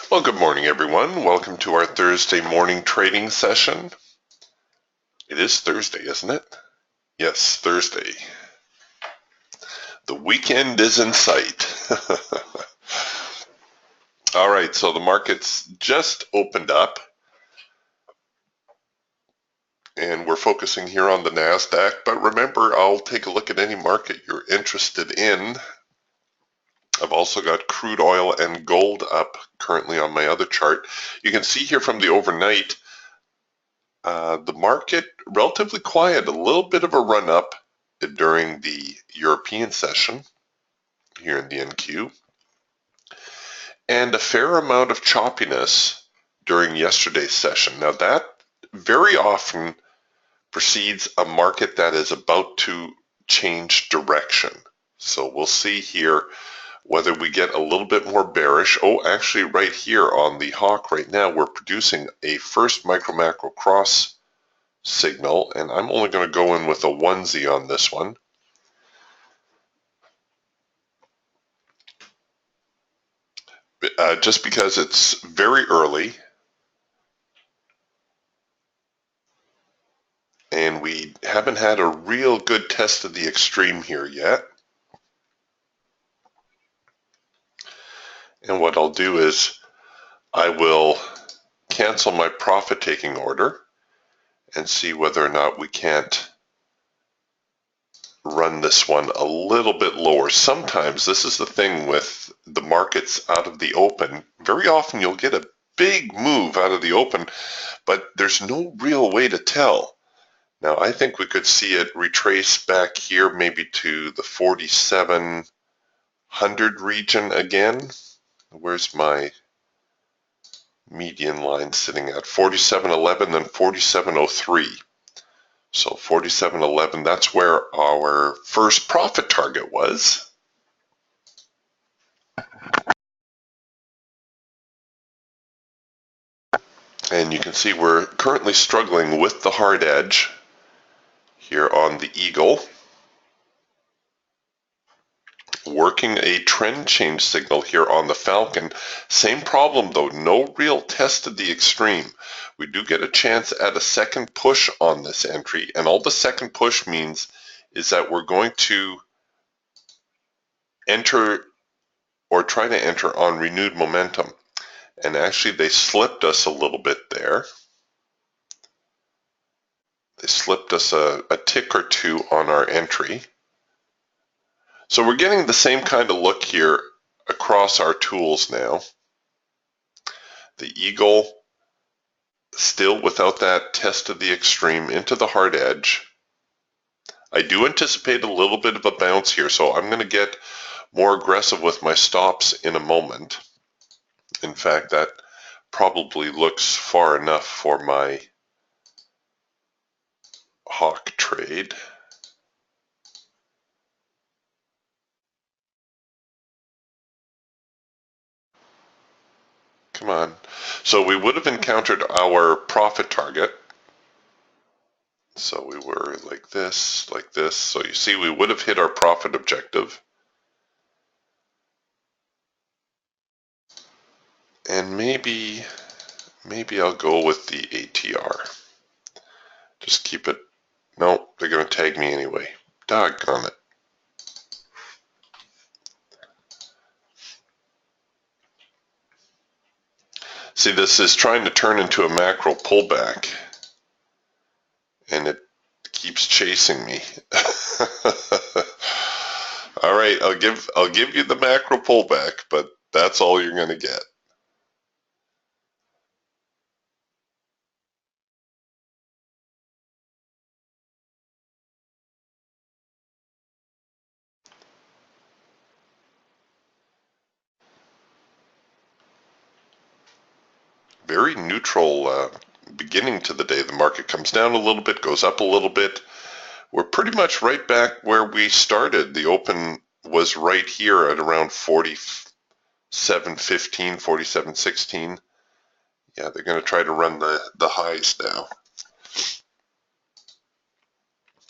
Well, good morning, everyone. Welcome to our Thursday morning trading session. It is Thursday, isn't it? Yes, Thursday. The weekend is in sight. All right, so the markets just opened up, and we're focusing here on the NASDAQ. But remember, I'll take a look at any market you're interested in. I've also got crude oil and gold up currently on my other chart. You can see here from the overnight, the market relatively quiet, a little bit of a run up during the European session here in the NQ, and a fair amount of choppiness during yesterday's session. Now that very often precedes a market that is about to change direction. So we'll see here whether we get a little bit more bearish. Oh, actually right here on the hawk right now, we're producing a first micro macro cross signal, and I'm only going to go in with a onesie on this one. Just because it's very early and we haven't had a real good test of the extreme here yet. And what I'll do is I will cancel my profit taking order and see whether or not we can't run this one a little bit lower. Sometimes this is the thing with the markets out of the open. Very often you'll get a big move out of the open, but there's no real way to tell. Now I think we could see it retrace back here maybe to the 4700 region again. Where's my median line sitting at? 4711, then 4703. So 4711, that's where our first profit target was. And you can see we're currently struggling with the hard edge here on the Eagle, working a trend change signal here on the Falcon. Same problem though, no real test of the extreme. We do get a chance at a second push on this entry, and all the second push means is that we're going to enter or try to enter on renewed momentum. And actually they slipped us a little bit there. They slipped us a tick or two on our entry. So we're getting the same kind of look here across our tools now. The Eagle still without that test of the extreme into the hard edge. I do anticipate a little bit of a bounce here, so I'm going to get more aggressive with my stops in a moment. In fact, that probably looks far enough for my hawk trade. Come on. So we would have encountered our profit target. So we were like this, like this. So you see we would have hit our profit objective. And maybe I'll go with the ATR. Just keep it. No, they're going to tag me anyway. Doggone it. See, this is trying to turn into a macro pullback, and it keeps chasing me. All right, I'll give you the macro pullback, but that's all you're going to get. Very neutral beginning to the day. The market comes down a little bit, goes up a little bit. We're pretty much right back where we started. The open was right here at around 47.15, 47.16. Yeah, they're going to try to run the highs now.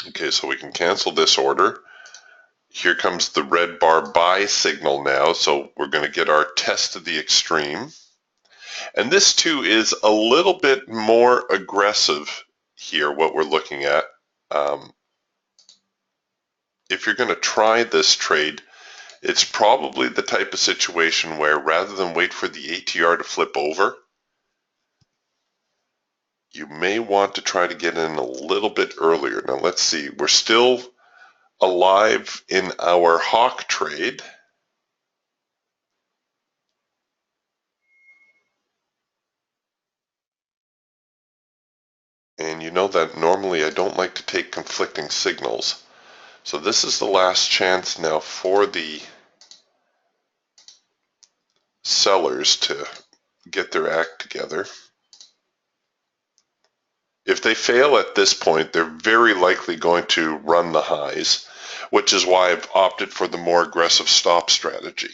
Okay, so we can cancel this order. Here comes the red bar buy signal now, so we're going to get our test of the extreme. And this too is a little bit more aggressive here, what we're looking at. If you're going to try this trade, it's probably the type of situation where rather than wait for the ATR to flip over, you may want to try to get in a little bit earlier. Now let's see, we're still alive in our hawk trade. And you know that normally I don't like to take conflicting signals. So this is the last chance now for the sellers to get their act together. If they fail at this point, they're very likely going to run the highs, which is why I've opted for the more aggressive stop strategy.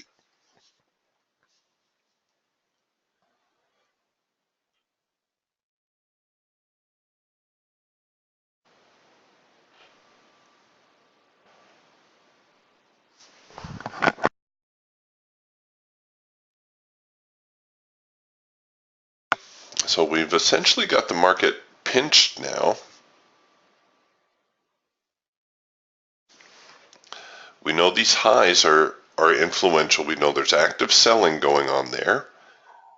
So we've essentially got the market pinched now. We know these highs are influential. We know there's active selling going on there.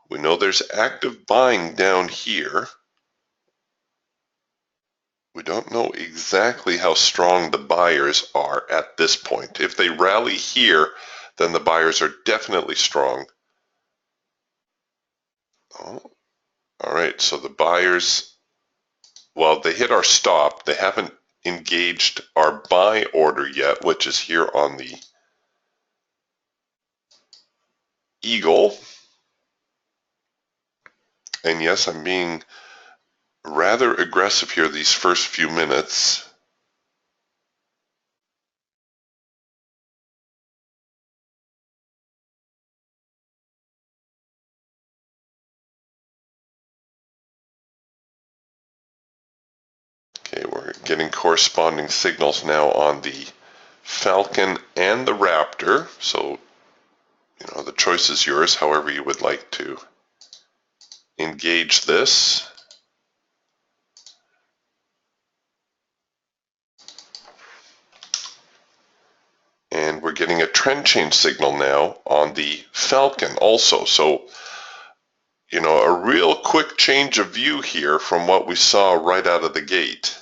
We know there's active buying down here. We don't know exactly how strong the buyers are at this point. If they rally here, then the buyers are definitely strong. Oh, all right, so the buyers, well, they hit our stop. They haven't engaged our buy order yet, which is here on the Eagle. And yes, I'm being rather aggressive here these first few minutes. Okay, we're getting corresponding signals now on the Falcon and the Raptor. So, you know, the choice is yours, however you would like to engage this. And we're getting a trend change signal now on the Falcon also. So, you know, a real quick change of view here from what we saw right out of the gate.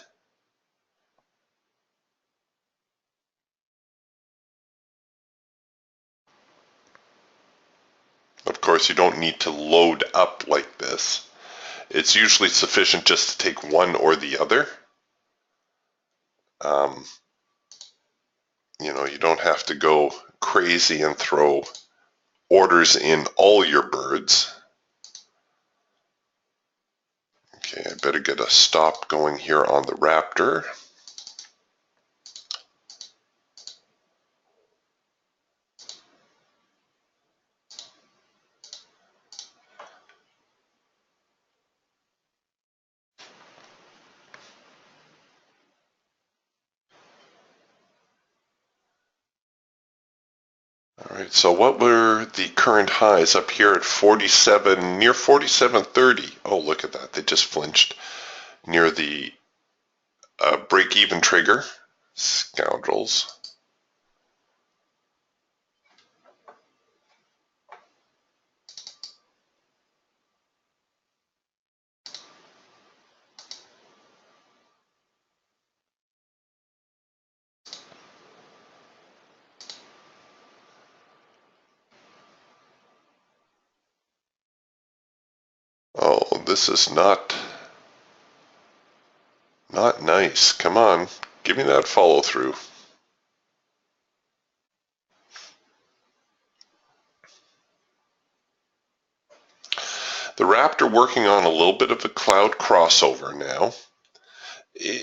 Of course, you don't need to load up like this. It's usually sufficient just to take one or the other. You know, you don't have to go crazy and throw orders in all your birds. Okay, I better get a stop going here on the Raptor. All right, so what were the current highs up here at 47, near 47.30? Oh, look at that. They just flinched near the break-even trigger. Scoundrels. Oh, this is not nice. Come on, give me that follow through. The Raptor working on a little bit of a cloud crossover now.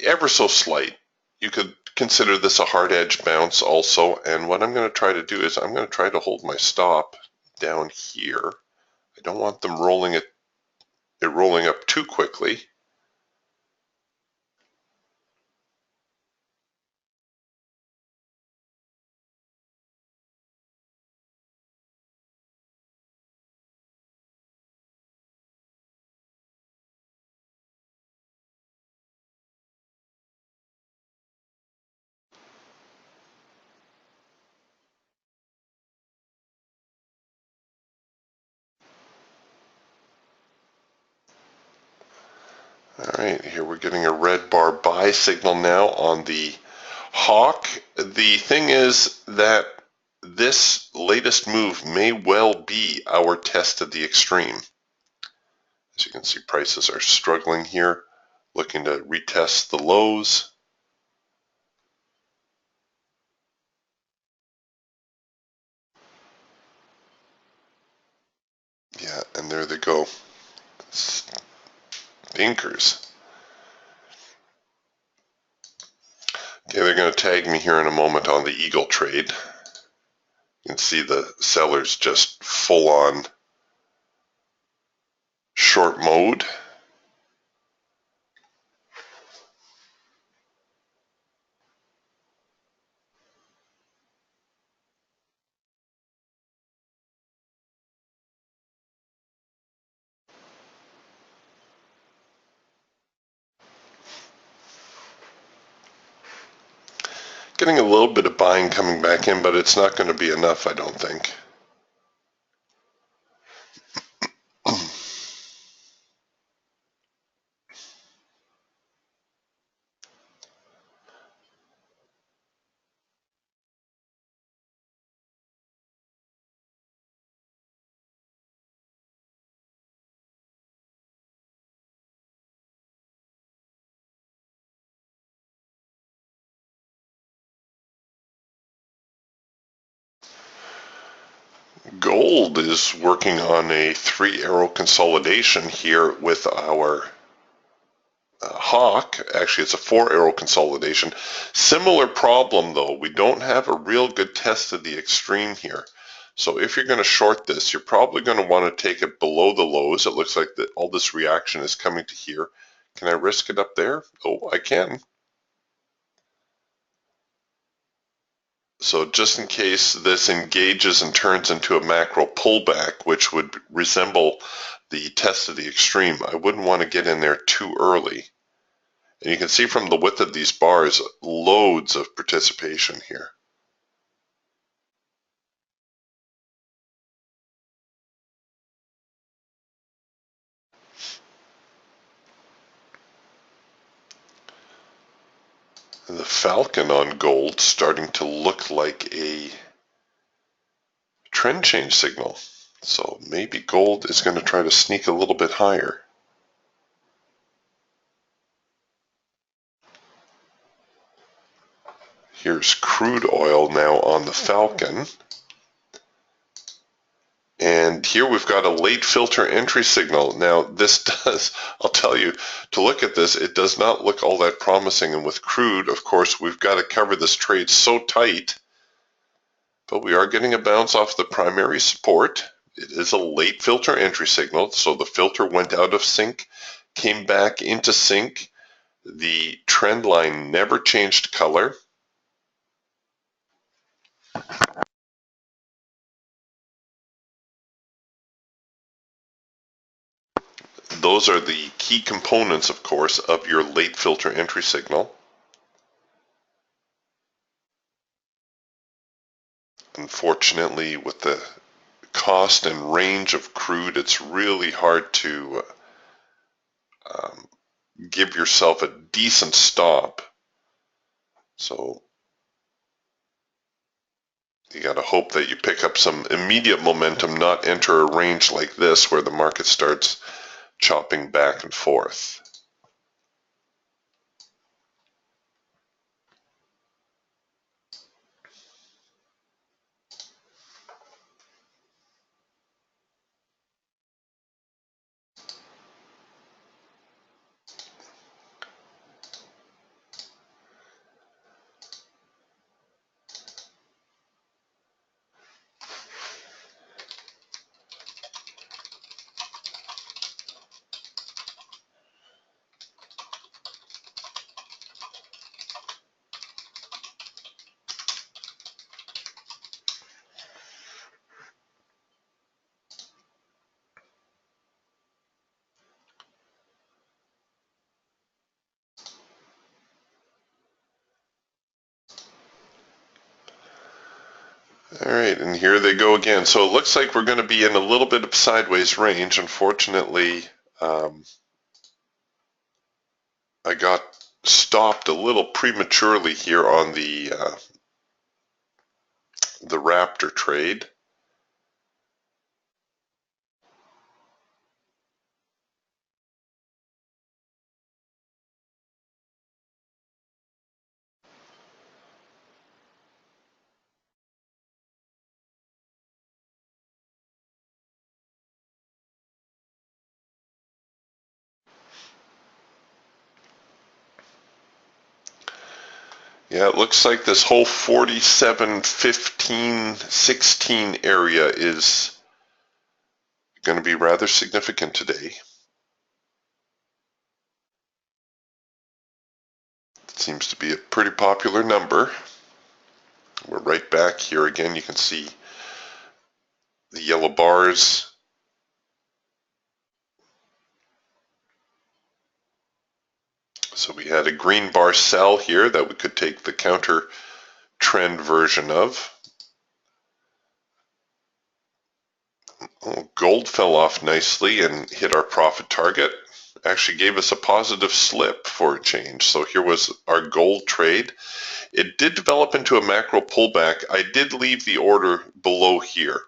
Ever so slight. You could consider this a hard edge bounce also, and what I'm going to try to do is I'm going to try to hold my stop down here. I don't want them rolling it rolling up too quickly. All right, here we're getting a red bar buy signal now on the hawk. The thing is that this latest move may well be our test of the extreme. As you can see, prices are struggling here, looking to retest the lows. Yeah, and there they go. Stinkers. Okay, they're going to tag me here in a moment on the Eagle trade. You can see the sellers just full on short mode. Getting a little bit of buying coming back in, but it's not going to be enough, I don't think. Gold is working on a 3-arrow consolidation here with our hawk. Actually, it's a 4-arrow consolidation. Similar problem though, we don't have a real good test of the extreme here. So if you're going to short this, you're probably going to want to take it below the lows. It looks like that all this reaction is coming to here. Can I risk it up there? Oh, I can. So just in case this engages and turns into a macro pullback, which would resemble the test of the extreme, I wouldn't want to get in there too early. And you can see from the width of these bars, loads of participation here. And the falcon on gold starting to look like a trend change signal. So maybe gold is going to try to sneak a little bit higher. Here's crude oil now on the falcon. And here we've got a late filter entry signal. Now this does, I'll tell you, to look at this, it does not look all that promising. And with crude, of course, we've got to cover this trade so tight. But we are getting a bounce off the primary support. It is a late filter entry signal. So the filter went out of sync, came back into sync. The trend line never changed color. Those are the key components, of course, of your late filter entry signal. Unfortunately, with the cost and range of crude, it's really hard to give yourself a decent stop. So you got to hope that you pick up some immediate momentum, not enter a range like this where the market starts chopping back and forth. All right, and here they go again. So it looks like we're going to be in a little bit of sideways range. Unfortunately, I got stopped a little prematurely here on the Raptor trade. Yeah, it looks like this whole 47, 15, 16 area is going to be rather significant today. It seems to be a pretty popular number. We're right back here again. You can see the yellow bars. So we had a green bar sell here that we could take the counter trend version of. Oh, gold fell off nicely and hit our profit target. Actually gave us a positive slip for a change. So here was our gold trade. It did develop into a macro pullback. I did leave the order below here.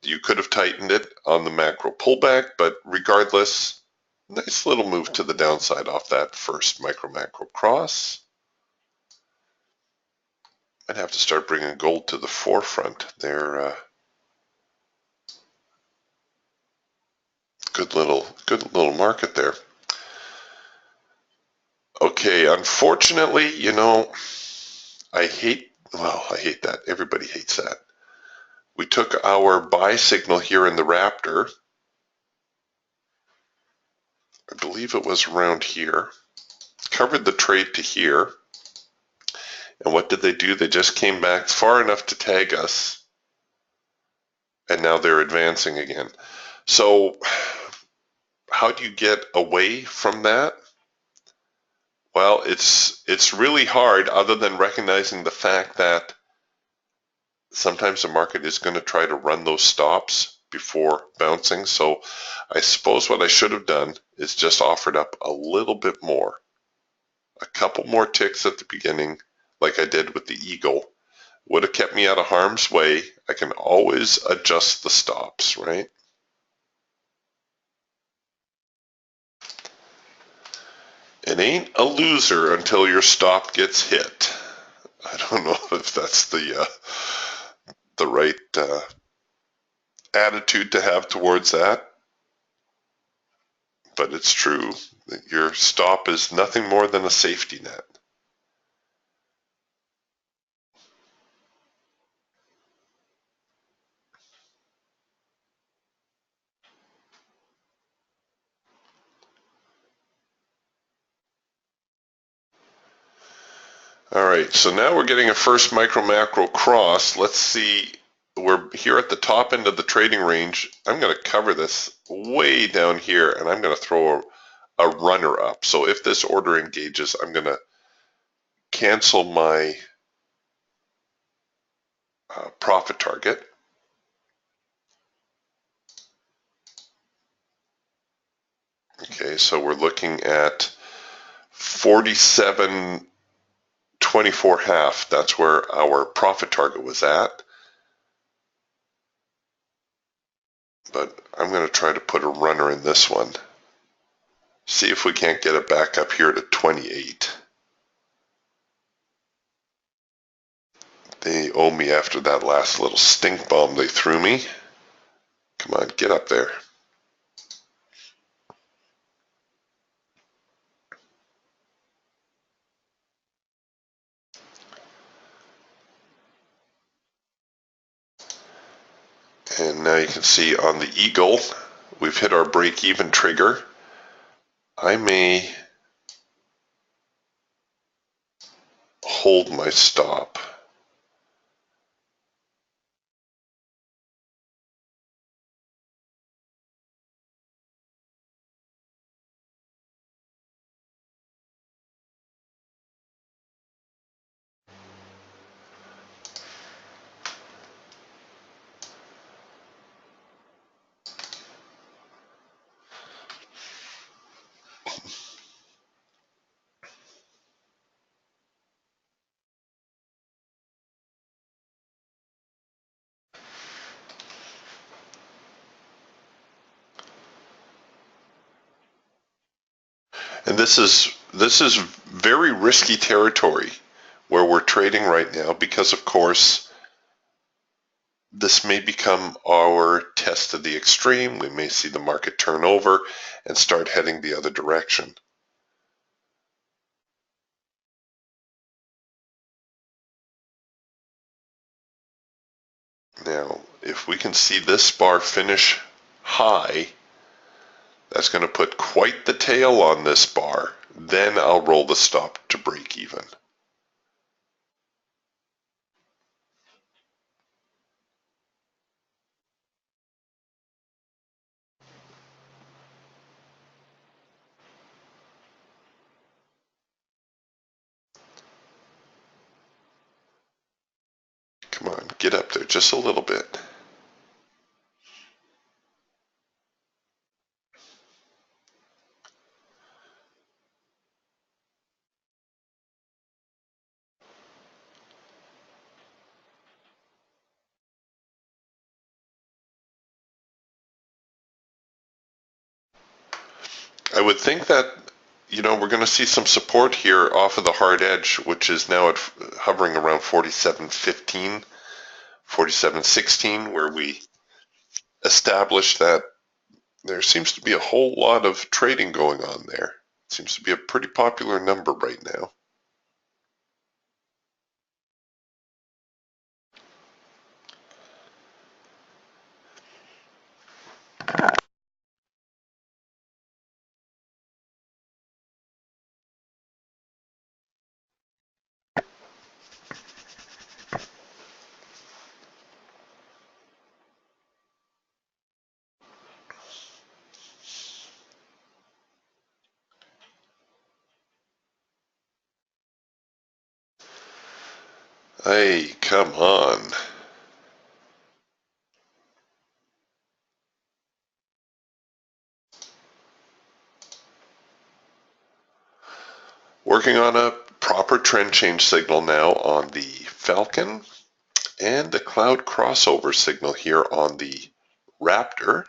You could have tightened it on the macro pullback, but regardless, nice little move to the downside off that first micro macro cross. I'd have to start bringing gold to the forefront. They're good little market there. Okay, unfortunately, I hate that. Everybody hates that. We took our buy signal here in the Raptor. I believe it was around here. Covered the trade to here. And what did they do? They just came back far enough to tag us. And now they're advancing again. So how do you get away from that? Well, it's really hard, other than recognizing the fact that sometimes the market is going to try to run those stops before bouncing. So I suppose what I should have done is just offered up a little bit more, a couple more ticks at the beginning, like I did with the Eagle. Would have kept me out of harm's way. I can always adjust the stops, right? It ain't a loser until your stop gets hit. I don't know if that's the right attitude to have towards that, but it's true. Your stop is nothing more than a safety net. All right, so now we're getting a first micro macro cross. Let's see, we're here at the top end of the trading range. I'm going to cover this way down here, and I'm going to throw a runner up. So if this order engages, I'm going to cancel my profit target. Okay, so we're looking at 47.24 half. That's where our profit target was at. But I'm going to try to put a runner in this one. See if we can't get it back up here to 28. They owe me after that last little stink bomb they threw me. Come on, get up there. And now you can see on the Eagle, we've hit our break-even trigger. I may hold my stop. And this is very risky territory where we're trading right now because, of course, this may become our test of the extreme. We may see the market turn over and start heading the other direction. Now, if we can see this bar finish high, that's going to put quite the tail on this bar. Then I'll roll the stop to break even. Come on, get up there just a little bit. I would think that, we're going to see some support here off of the hard edge, which is now hovering around 47.15, 47.16, where we established that there seems to be a whole lot of trading going on there. It seems to be a pretty popular number right now. Hey, come on. Working on a proper trend change signal now on the Falcon and the cloud crossover signal here on the Raptor.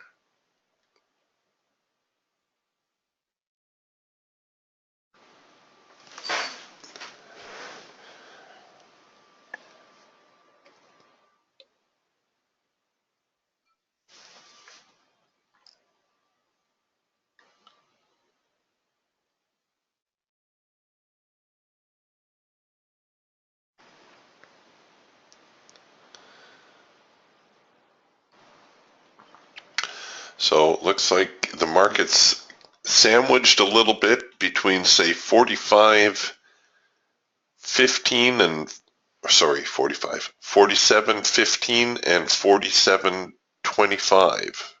So it looks like the market's sandwiched a little bit between, say, 47.15 and 47.25.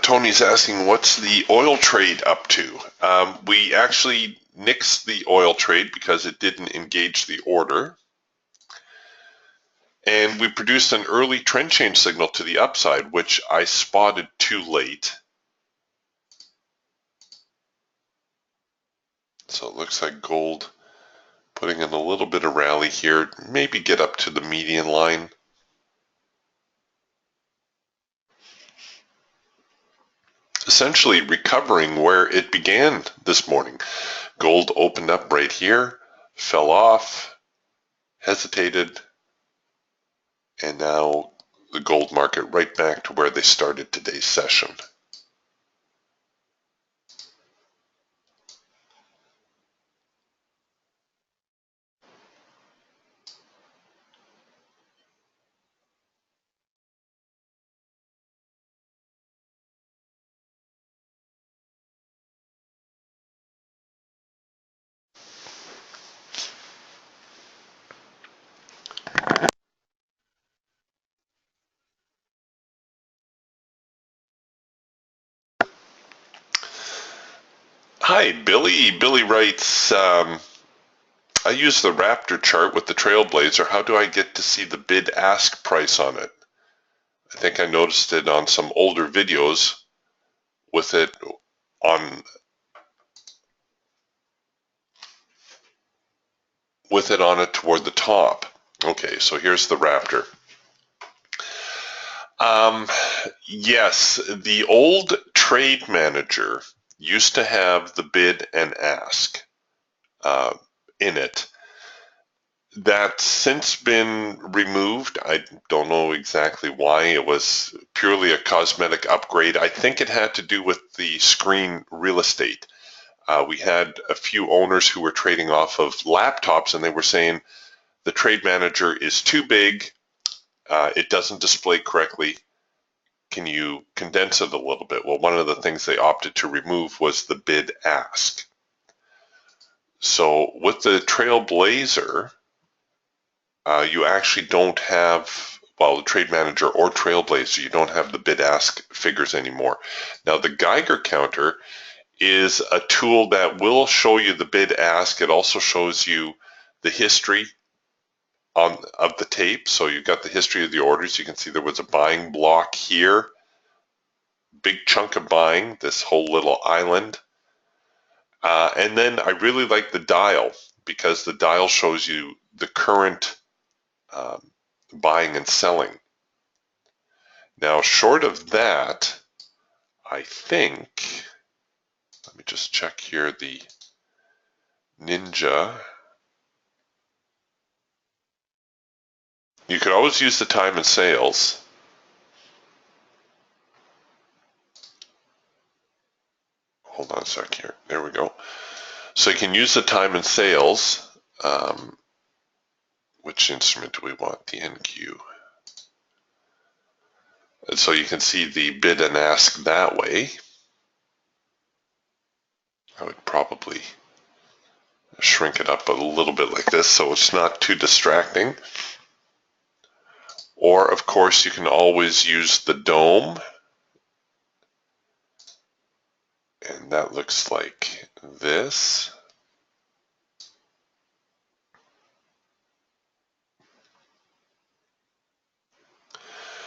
Tony's asking, what's the oil trade up to? We actually nixed the oil trade because it didn't engage the order. And we produced an early trend change signal to the upside, which I spotted too late. So it looks like gold putting in a little bit of rally here, maybe get up to the median line. Essentially recovering where it began this morning. Gold opened up right here, fell off, hesitated, and now the gold market right back to where they started today's session. Hi, Billy. Billy writes, I use the Raptor chart with the Trailblazer. How do I get to see the bid-ask price on it? I think I noticed it on some older videos with it on it toward the top. Okay, so here's the Raptor. Yes, the old trade manager used to have the bid and ask uh, in it. That's since been removed. I don't know exactly why. It was purely a cosmetic upgrade. I think it had to do with the screen real estate. We had a few owners who were trading off of laptops, and they were saying the trade manager is too big. It doesn't display correctly. Can you condense it a little bit? Well, one of the things they opted to remove was the bid ask. So with the Trailblazer, you actually don't have, well, the trade manager or Trailblazer, you don't have the bid ask figures anymore. Now, the Geiger counter is a tool that will show you the bid ask. It also shows you the history of the tape. So you've got the history of the orders. You can see there was a buying block here, big chunk of buying, this whole little island. And then I really like the dial because the dial shows you the current buying and selling. Now, short of that, I think, let me just check here, the Ninja. You could always use the time and sales. Hold on a sec here. There we go. So you can use the time and sales. Which instrument do we want? The NQ. And so you can see the bid and ask that way. I would probably shrink it up a little bit like this so it's not too distracting. Or, of course, you can always use the dome. And that looks like this.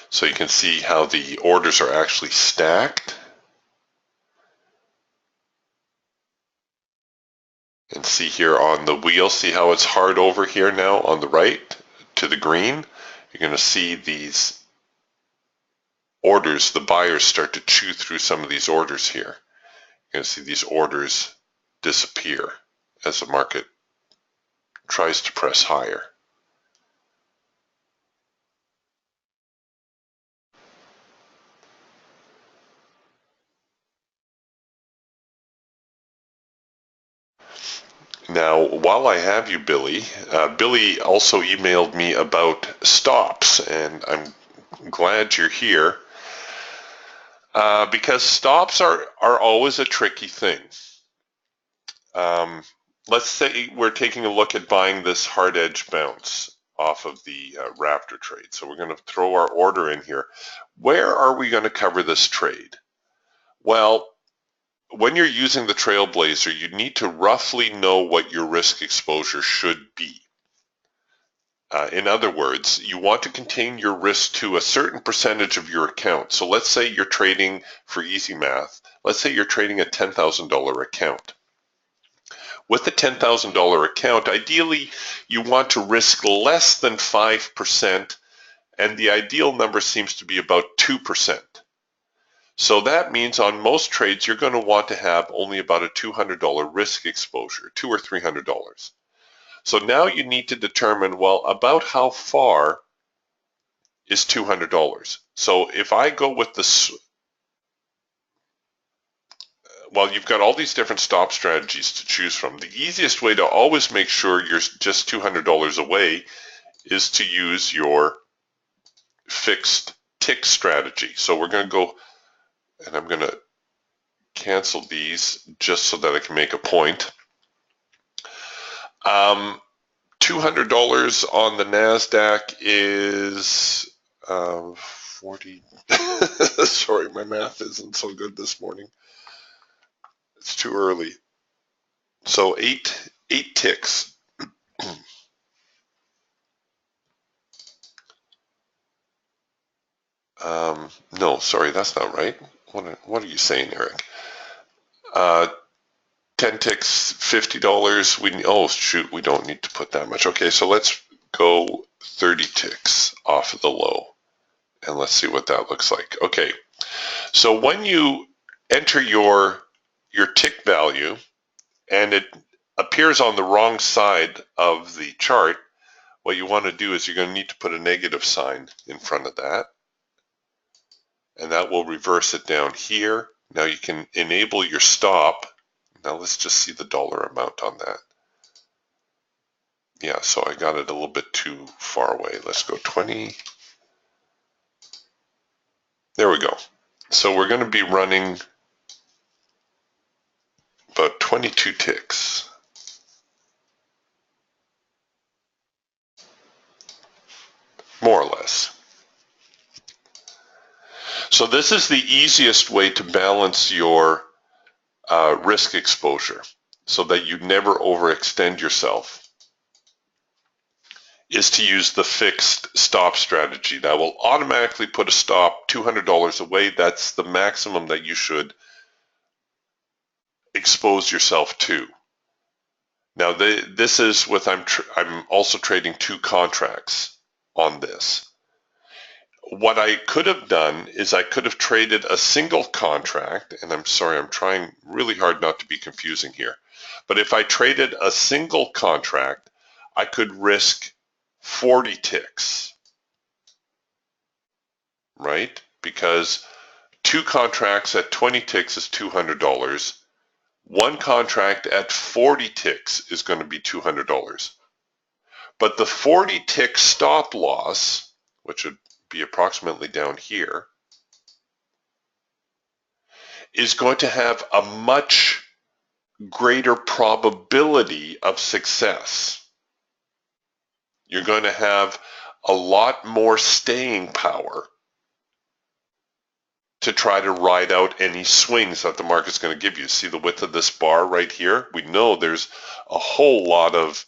So you can see how the orders are actually stacked. And see here on the wheel, see how it's hard over here now on the right to the green? You're going to see these orders, the buyers start to chew through some of these orders here. You're going to see these orders disappear as the market tries to press higher. Now, while I have you, Billy, Billy also emailed me about stops, and I'm glad you're here because stops are always a tricky thing. Let's say we're taking a look at buying this hard edge bounce off of the Raptor trade. So we're going to throw our order in here. Where are we going to cover this trade? Well, when you're using the Trailblazer, you need to roughly know what your risk exposure should be. In other words, you want to contain your risk to a certain percentage of your account. So let's say you're trading, for easy math, let's say you're trading a $10,000 account. With a $10,000 account, ideally you want to risk less than 5%, and the ideal number seems to be about 2%. So that means on most trades you're going to want to have only about a $200 risk exposure, $200 or $300. So now you need to determine, well, about how far is $200? So if I go with this, well, you've got all these different stop strategies to choose from. The easiest way to always make sure you're just $200 away is to use your fixed tick strategy. So we're going to go, and I'm going to cancel these just so that I can make a point. $200 on the NASDAQ is 40. Sorry, my math isn't so good this morning. It's too early. So eight ticks. No, sorry, that's not right. What are you saying, Eric? 10 ticks, $50. Oh shoot, we don't need to put that much. Okay, so let's go 30 ticks off of the low And let's see what that looks like. Okay, so when you enter your tick value and it appears on the wrong side of the chart, what you want to do is you're going to need to put a negative sign in front of that. And that will reverse it down here. Now you can enable your stop. Now let's just see the dollar amount on that. Yeah, so I got it a little bit too far away. Let's go 20. There we go. So we're going to be running about 22 ticks. More or less. So this is the easiest way to balance your risk exposure so that you never overextend yourself, is to use the fixed stop strategy. That will automatically put a stop $200 away. That's the maximum that you should expose yourself to. Now this is with, I'm also trading 2 contracts on this. What I could have done is I could have traded a single contract, and I'm sorry, I'm trying really hard not to be confusing here. But if I traded a single contract, I could risk 40 ticks, right? Because 2 contracts at 20 ticks is $200. 1 contract at 40 ticks is going to be $200. But the 40 tick stop loss, which would be approximately down here, is going to have a much greater probability of success. You're going to have a lot more staying power to try to ride out any swings that the market's going to give you. See the width of this bar right here? We know there's a whole lot of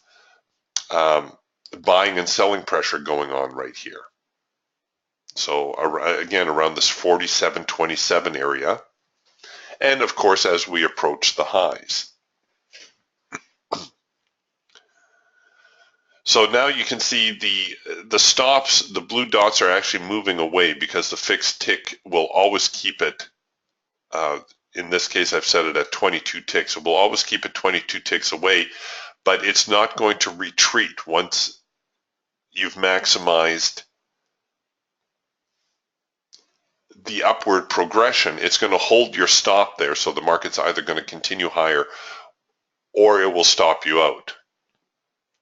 buying and selling pressure going on right here. So again, around this 47.27 area. And of course, as we approach the highs. So now you can see the stops, the blue dots are actually moving away because the fixed tick will always keep it, in this case I've set it at 22 ticks, so we'll always keep it 22 ticks away, but it's not going to retreat once you've maximized the upward progression. It's going to hold your stop there, so the market's either going to continue higher or it will stop you out.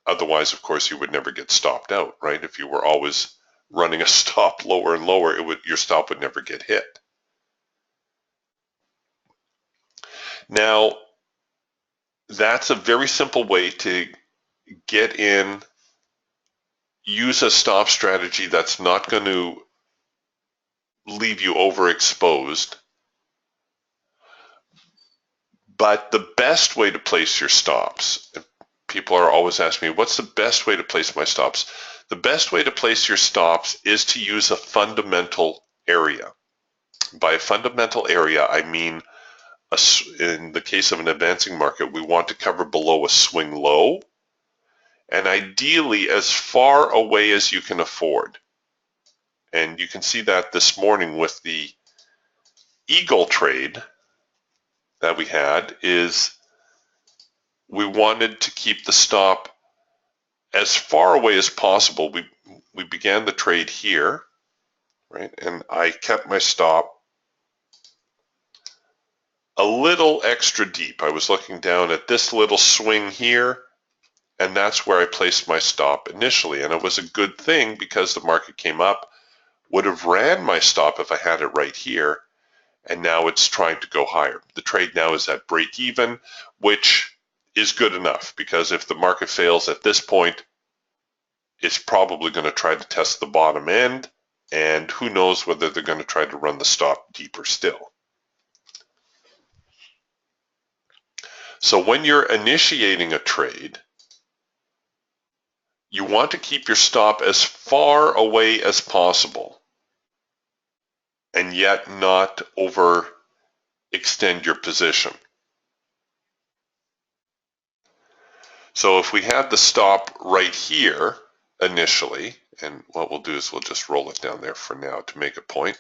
Otherwise, of course, you would never get stopped out, right? If you were always running a stop lower and lower, your stop would never get hit. Now, that's a very simple way to get in, use a stop strategy that's not going to leave you overexposed. But the best way to place your stops, people are always asking me, what's the best way to place my stops? The best way to place your stops is to use a fundamental area. By a fundamental area, I mean, in the case of an advancing market, we want to cover below a swing low, and ideally as far away as you can afford. And you can see that this morning with the Eagle trade that we had, is we wanted to keep the stop as far away as possible. We began the trade here, right? And I kept my stop a little extra deep. I was looking down at this little swing here, and that's where I placed my stop initially. And it was a good thing because the market came up, would have ran my stop if I had it right here, and now it's trying to go higher. The trade now is at break even, which is good enough, because if the market fails at this point, it's probably going to try to test the bottom end, and who knows whether they're going to try to run the stop deeper still. So when you're initiating a trade, you want to keep your stop as far away as possible and yet not overextend your position. So if we had the stop right here initially, and what we'll do is we'll just roll it down there for now to make a point.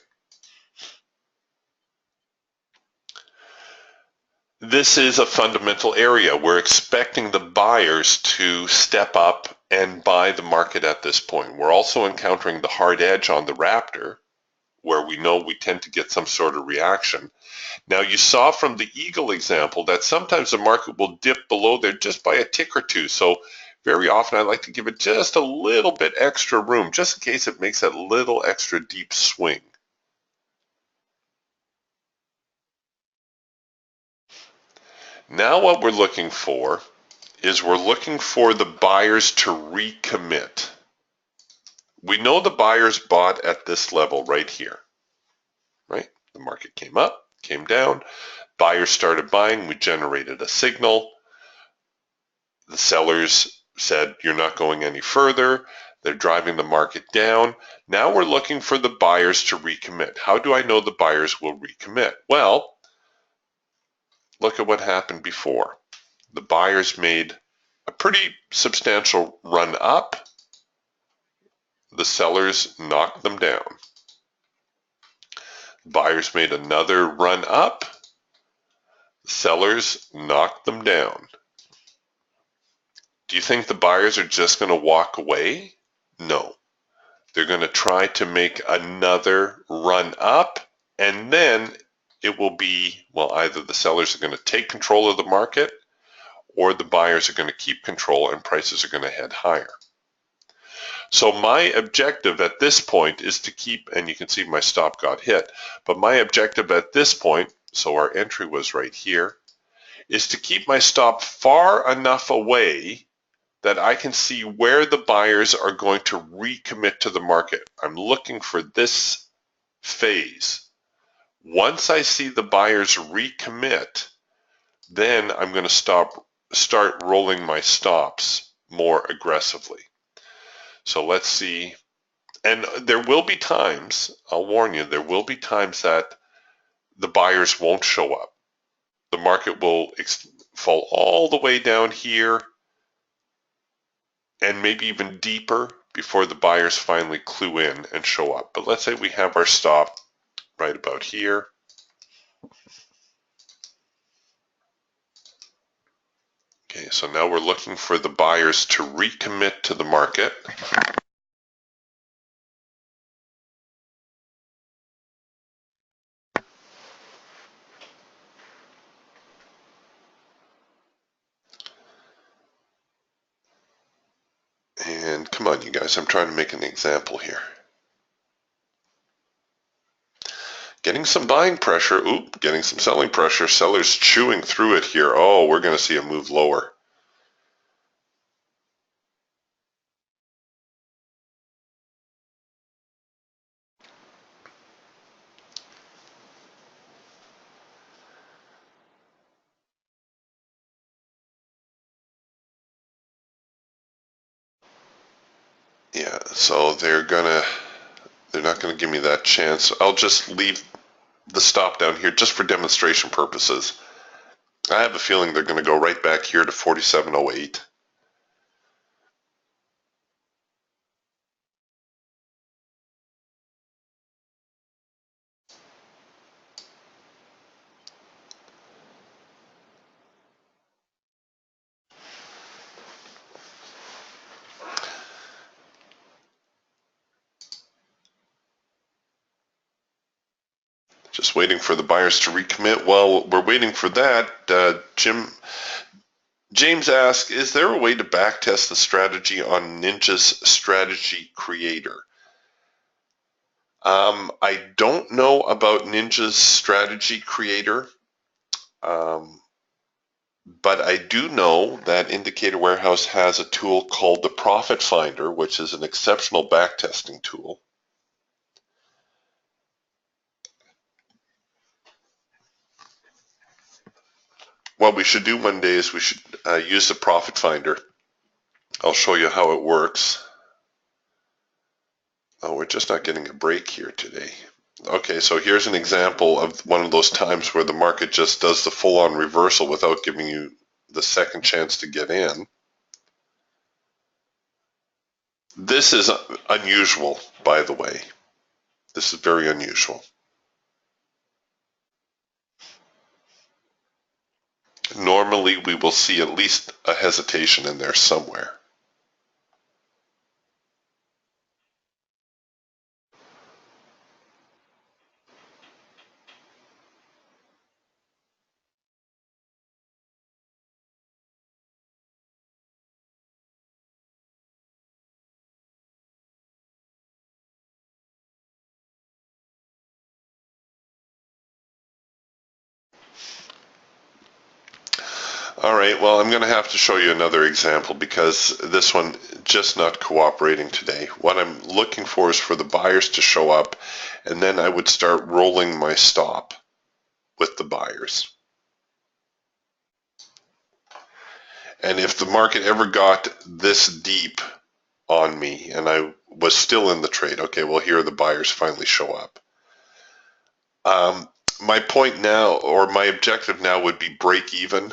This is a fundamental area. We're expecting the buyers to step up and buy the market at this point. We're also encountering the hard edge on the Raptor, where we know we tend to get some sort of reaction. Now, you saw from the Eagle example that sometimes the market will dip below there just by a tick or two. So very often I like to give it just a little bit extra room, just in case it makes that little extra deep swing. Now what we're looking for is we're looking for the buyers to recommit. We know the buyers bought at this level right here, right? The market came up, came down, buyers started buying, we generated a signal. The sellers said, you're not going any further. They're driving the market down. Now we're looking for the buyers to recommit. How do I know the buyers will recommit? Well, look at what happened before. The buyers made a pretty substantial run up. The sellers knocked them down. Buyers made another run up. The sellers knocked them down. Do you think the buyers are just going to walk away? No. They're going to try to make another run up, and then it will be, well, either the sellers are going to take control of the market or the buyers are going to keep control and prices are going to head higher. So my objective at this point is to keep, and you can see my stop got hit, but my objective at this point, so our entry was right here, is to keep my stop far enough away that I can see where the buyers are going to recommit to the market. I'm looking for this phase. Once I see the buyers recommit, then I'm going to start rolling my stops more aggressively. So let's see. And there will be times, I'll warn you, there will be times that the buyers won't show up. The market will fall all the way down here and maybe even deeper before the buyers finally clue in and show up. But let's say we have our stop right about here. Okay, so now we're looking for the buyers to recommit to the market. And come on, you guys, I'm trying to make an example here. Getting some buying pressure, getting some selling pressure, sellers chewing through it here. Oh, we're going to see a move lower. Yeah, so they're not going to give me that chance. I'll just leave the stop down here just for demonstration purposes. I have a feeling they're going to go right back here to 47.08. Just waiting for the buyers to recommit. While we're waiting for that, James asked, is there a way to backtest the strategy on Ninja's strategy creator? I don't know about Ninja's strategy creator, but I do know that Indicator Warehouse has a tool called the Profit Finder, which is an exceptional backtesting tool. What we should do one day is we should use the Profit Finder. I'll show you how it works. Oh, we're just not getting a break here today. Okay, so here's an example of one of those times where the market just does the full-on reversal without giving you the second chance to get in. This is unusual, by the way. This is very unusual. Normally, we will see at least a hesitation in there somewhere. All right, well, I'm going to have to show you another example because this one just not cooperating today. What I'm looking for is for the buyers to show up, and then I would start rolling my stop with the buyers. And if the market ever got this deep on me and I was still in the trade, okay, well, here the buyers finally show up. My point now, or my objective now, would be break even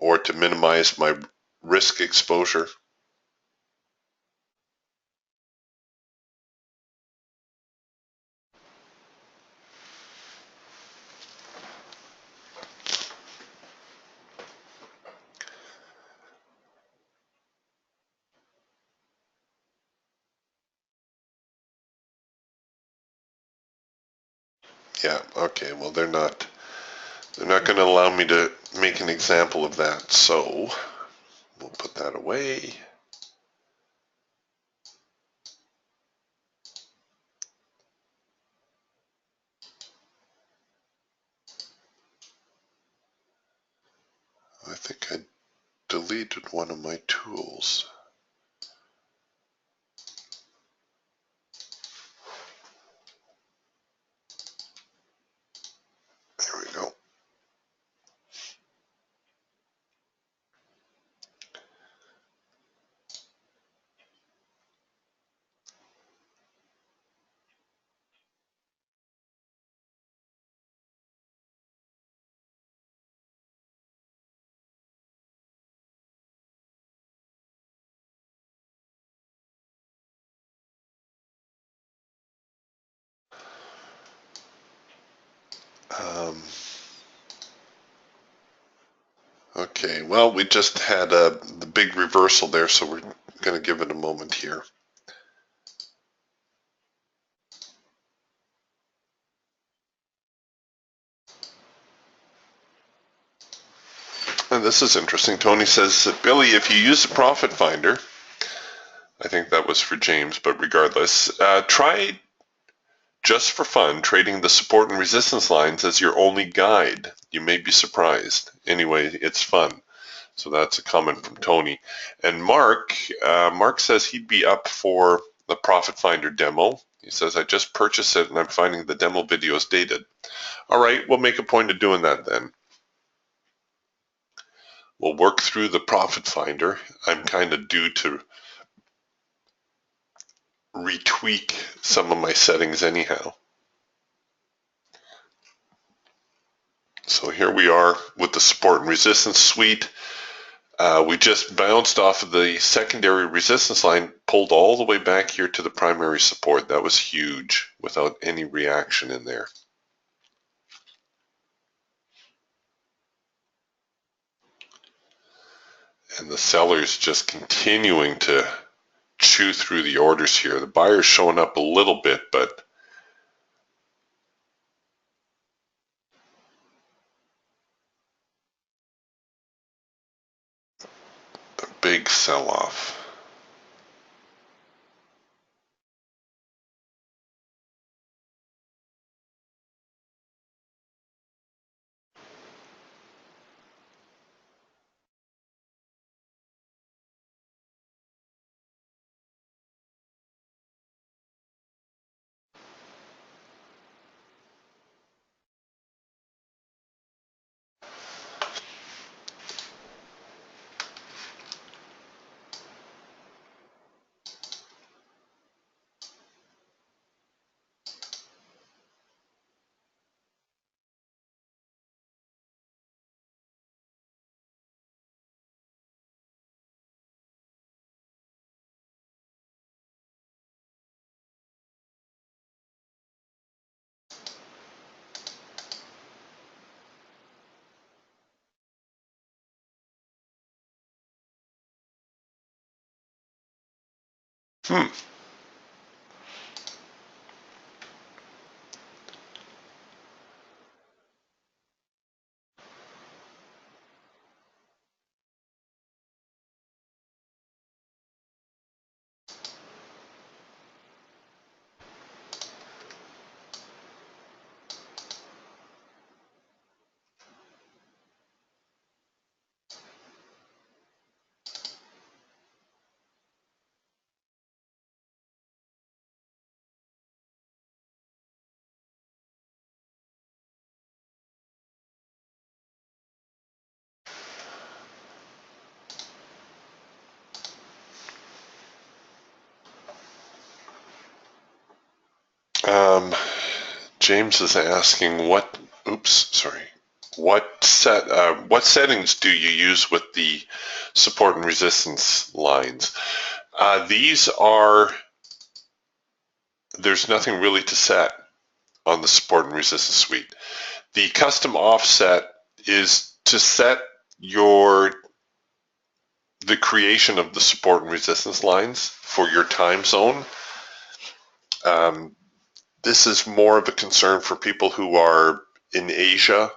or to minimize my risk exposure. Yeah, okay, well, they're not going to allow me to make an example of that, so we'll put that away. I think I deleted one of my tools. There we go. Okay, well, we just had the big reversal there, so we're going to give it a moment here. And this is interesting. Tony says, Billy, if you use a profit finder, I think that was for James, but regardless, try just for fun trading the support and resistance lines as your only guide. You may be surprised. Anyway, it's fun. So that's a comment from Tony. And Mark says he'd be up for the Profit Finder demo. He says, I just purchased it and I'm finding the demo videos dated. All right, we'll make a point of doing that then. We'll work through the Profit Finder. I'm kind of due to retweak some of my settings anyhow. So here we are with the support and resistance suite. We just bounced off of the secondary resistance line, pulled all the way back here to the primary support. That was huge without any reaction in there. And the sellers just continuing to chew through the orders here. The buyers showing up a little bit, but a big sell-off. Hmm. Um, James is asking what settings do you use with the support and resistance lines? There's nothing really to set on the support and resistance suite. The custom offset is to set the creation of the support and resistance lines for your time zone. Um, this is more of a concern for people who are in Asia.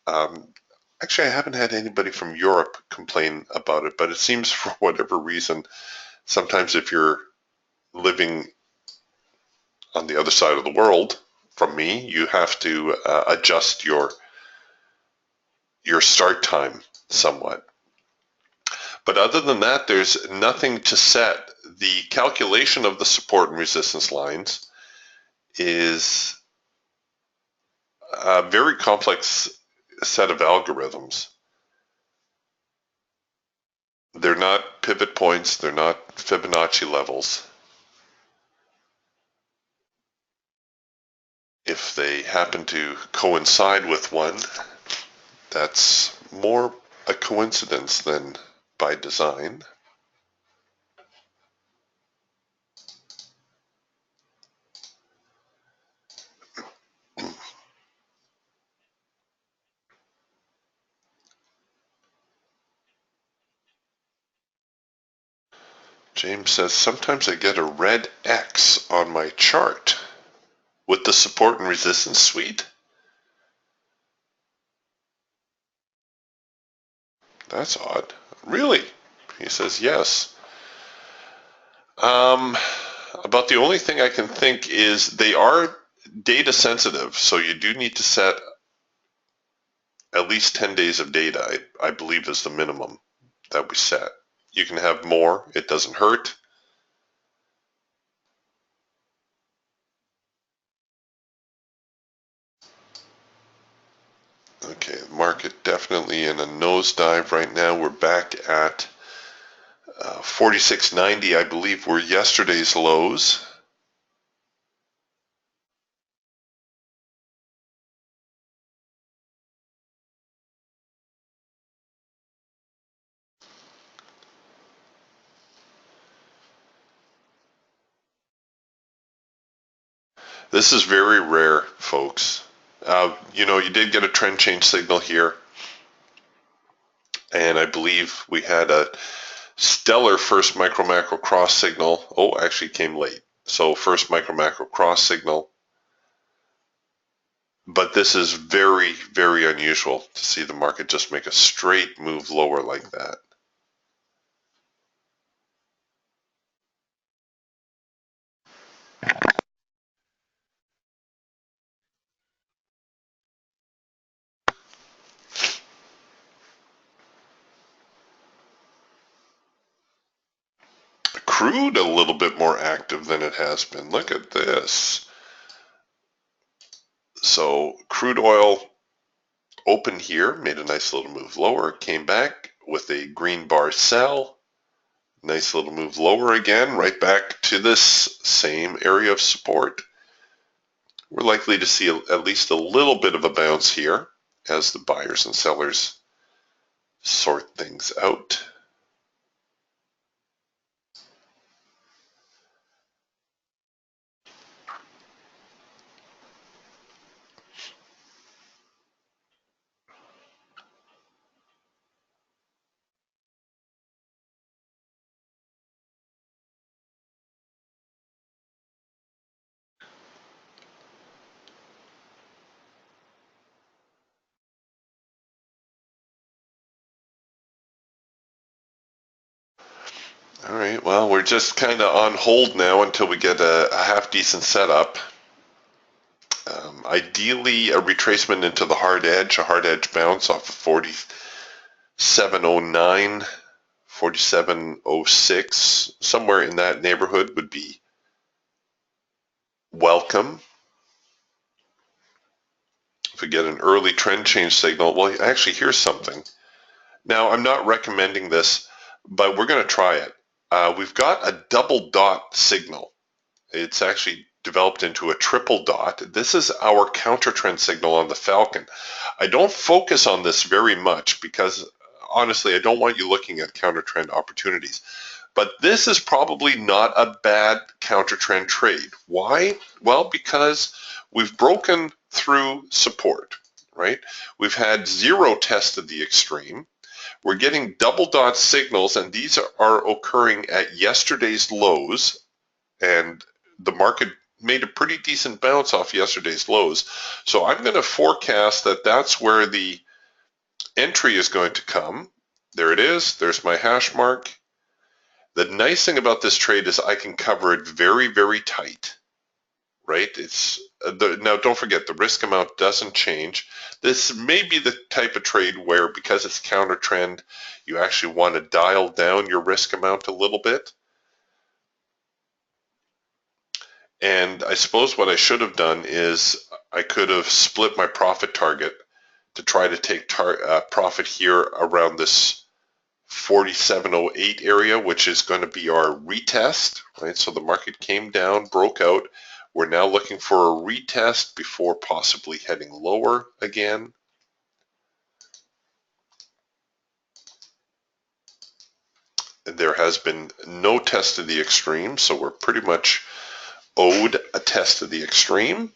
Um, Actually, I haven't had anybody from Europe complain about it, but it seems for whatever reason, sometimes if you're living on the other side of the world from me, you have to adjust your start time somewhat. But other than that, there's nothing to set. The calculation of the support and resistance lines is a very complex set of algorithms. They're not pivot points, they're not Fibonacci levels. If they happen to coincide with one, that's more a coincidence than by design. James says, sometimes I get a red X on my chart with the support and resistance suite. That's odd. Really? He says, yes. About the only thing I can think is they are data sensitive, so you do need to set at least 10 days of data, I believe is the minimum that we set. You can have more, it doesn't hurt. Okay, market definitely in a nosedive right now. We're back at 46.90, I believe, were yesterday's lows. This is very rare, folks. You did get a trend change signal here, and I believe we had a stellar first micro macro cross signal. Oh, actually came late. So first micro macro cross signal. But this is very, very unusual to see the market just make a straight move lower like that. Crude a little bit more active than it has been. Look at this. So crude oil opened here, made a nice little move lower, came back with a green bar sell. Nice little move lower again, right back to this same area of support. We're likely to see at least a little bit of a bounce here as the buyers and sellers sort things out. All right, well, we're just kind of on hold now until we get a half-decent setup. Ideally, a retracement into the hard edge, a hard edge bounce off of 4709, 4706, somewhere in that neighborhood would be welcome. If we get an early trend change signal, well, actually, here's something. Now, I'm not recommending this, but we're going to try it. We've got a double dot signal. It's actually developed into a triple dot. This is our counter trend signal on the Falcon. I don't focus on this very much because honestly, I don't want you looking at counter trend opportunities. But this is probably not a bad counter trend trade. Why? Well, because we've broken through support, right? We've had zero test of the extreme. We're getting double dot signals, and these are occurring at yesterday's lows, and the market made a pretty decent bounce off yesterday's lows. So I'm going to forecast that that's where the entry is going to come. There it is. There's my hash mark. The nice thing about this trade is I can cover it very, very tight, right? Now don't forget the risk amount doesn't change. This may be the type of trade where, because it's counter trend, you actually want to dial down your risk amount a little bit. And I suppose what I should have done is I could have split my profit target to try to take profit here around this 4708 area, which is going to be our retest, right? So the market came down, broke out. We're now looking for a retest before possibly heading lower again. There has been no test of the extreme, so we're pretty much owed a test of the extreme.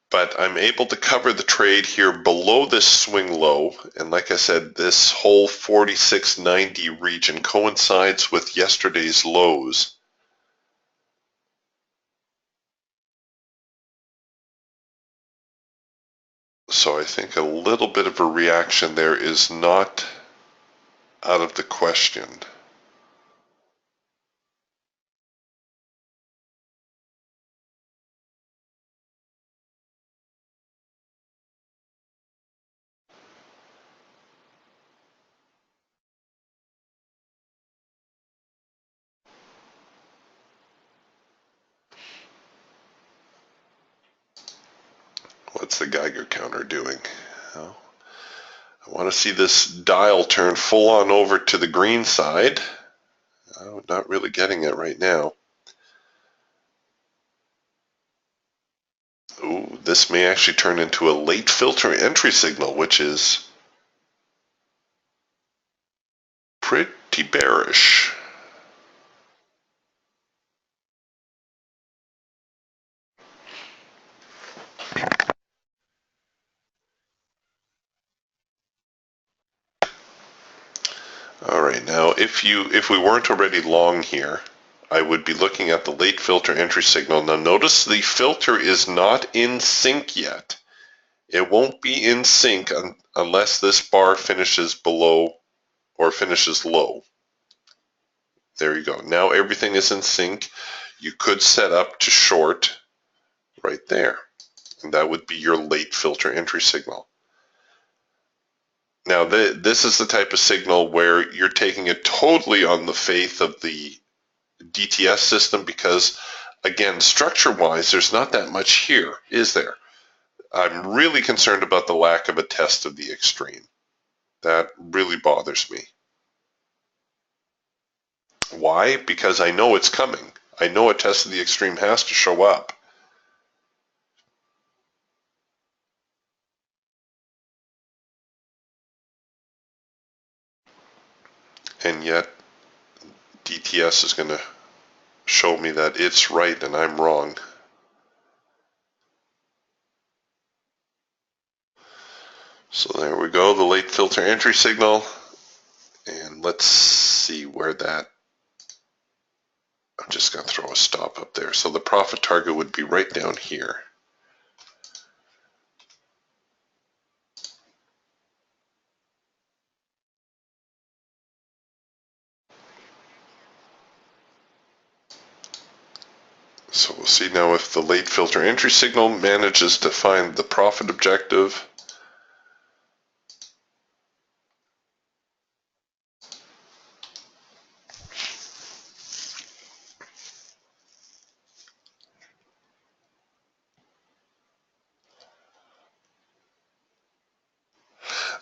But I'm able to cover the trade here below this swing low. And like I said, this whole 4690 region coincides with yesterday's lows. So I think a little bit of a reaction there is not out of the question. What's the Geiger counter doing? Oh, I want to see this dial turn full on over to the green side. I'm not really getting it right now. Ooh, this may actually turn into a late filter entry signal, which is pretty bearish. All right, now if we weren't already long here, I would be looking at the late filter entry signal. Now notice the filter is not in sync yet. It won't be in sync unless this bar finishes below or finishes low. There you go. Now everything is in sync. You could set up to short right there. And that would be your late filter entry signal. Now this is the type of signal where you're taking it totally on the faith of the DTS system because, again, structure-wise, there's not that much here, is there? I'm really concerned about the lack of a test of the extreme. That really bothers me. Why? Because I know it's coming. I know a test of the extreme has to show up. And yet, DTS is going to show me that it's right and I'm wrong. So there we go, the late filter entry signal. And let's see where that, I'm just going to throw a stop up there. So the profit target would be right down here. So we'll see now if the late filter entry signal manages to find the profit objective.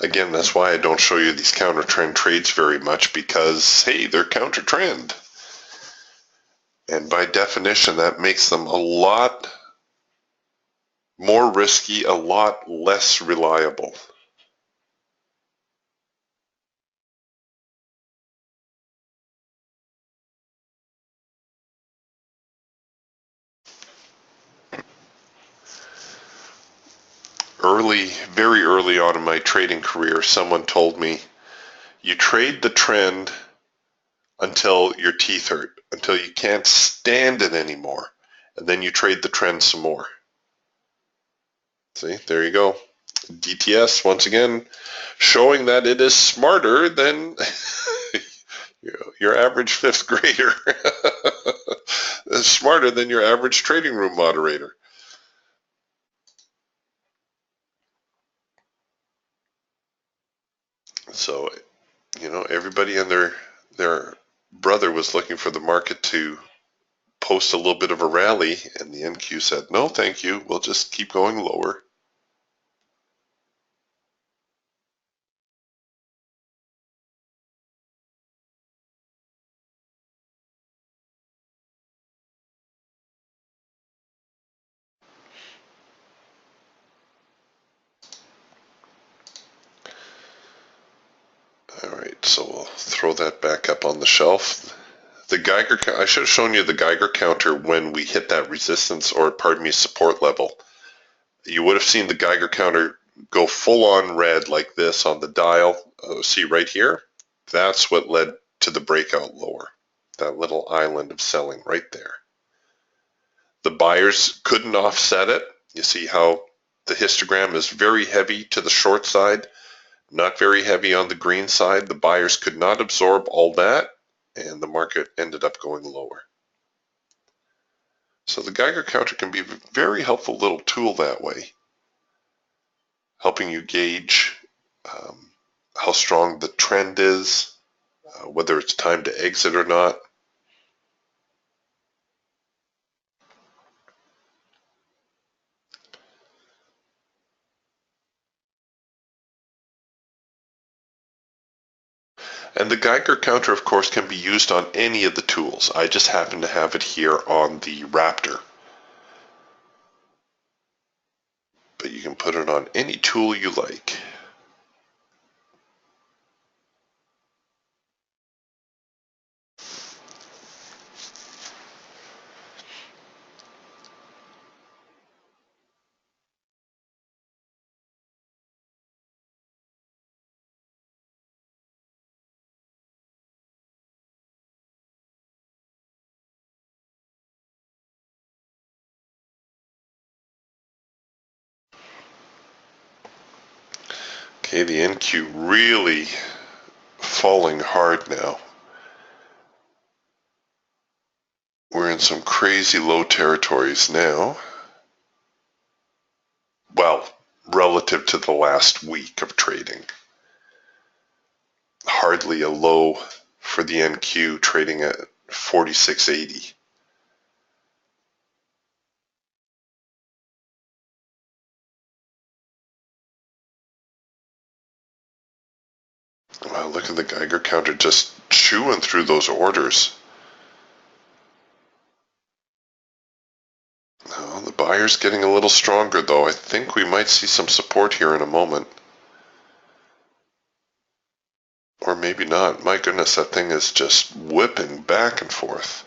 Again, that's why I don't show you these counter trend trades very much, because hey, they're counter trend. And by definition, that makes them a lot more risky, a lot less reliable. Very early on in my trading career, someone told me, you trade the trend until your teeth hurt, until you can't stand it anymore, and then you trade the trend some more. See, there you go. DTS, once again, showing that it is smarter than your average fifth grader. It's smarter than your average trading room moderator. So, everybody and their brother was looking for the market to post a little bit of a rally, and the NQ said, no, thank you, we'll just keep going lower. All right, so we'll throw that back up on the shelf. The Geiger, I should have shown you the Geiger counter when we hit that resistance, or pardon me, support level. You would have seen the Geiger counter go full on red like this on the dial. See right here? That's what led to the breakout lower. That little island of selling right there. The buyers couldn't offset it. You see how the histogram is very heavy to the short side, not very heavy on the green side. The buyers could not absorb all that, and the market ended up going lower. So the Geiger counter can be a very helpful little tool that way, helping you gauge how strong the trend is, whether it's time to exit or not. And the Geiger counter, of course, can be used on any of the tools. I just happen to have it here on the Raptor. But you can put it on any tool you like. Okay, the NQ really falling hard now. We're in some crazy low territories now. Well, relative to the last week of trading. Hardly a low for the NQ, trading at 46.80. Wow, look at the Geiger counter just chewing through those orders. Oh, the buyer's getting a little stronger, though. I think we might see some support here in a moment. Or maybe not. My goodness, that thing is just whipping back and forth.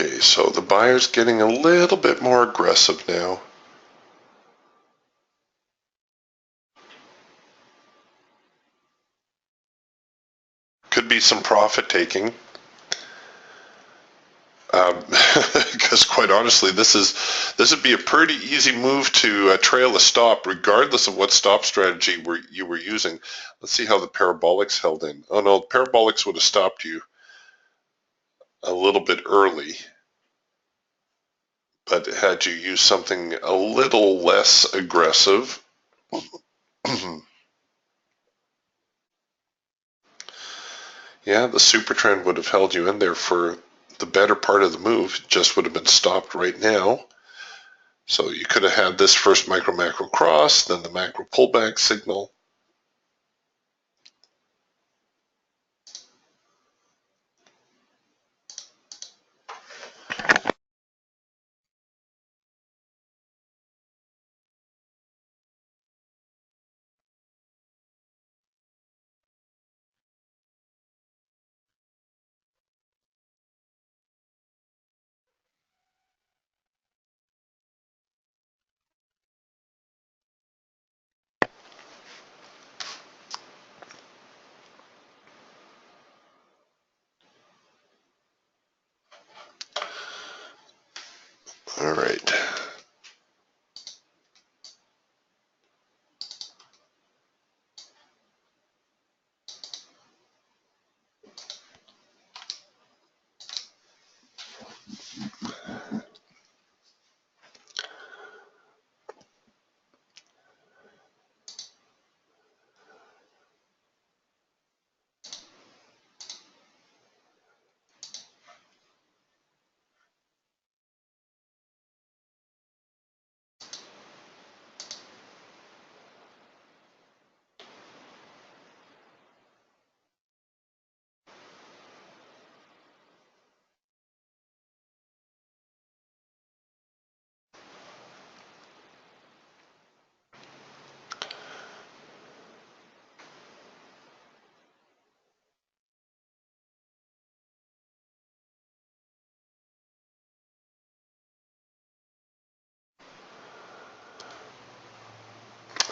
Okay, so the buyer's getting a little bit more aggressive now. Could be some profit taking. Because quite honestly, this would be a pretty easy move to trail a stop, regardless of what stop strategy you were using. Let's see how the parabolics held in. Oh no, the parabolics would have stopped you a little bit early, but had you used something a little less aggressive, yeah, the super trend would have held you in there for the better part of the move. It just would have been stopped right now. So you could have had this first micro macro cross, then the macro pullback signal. All right.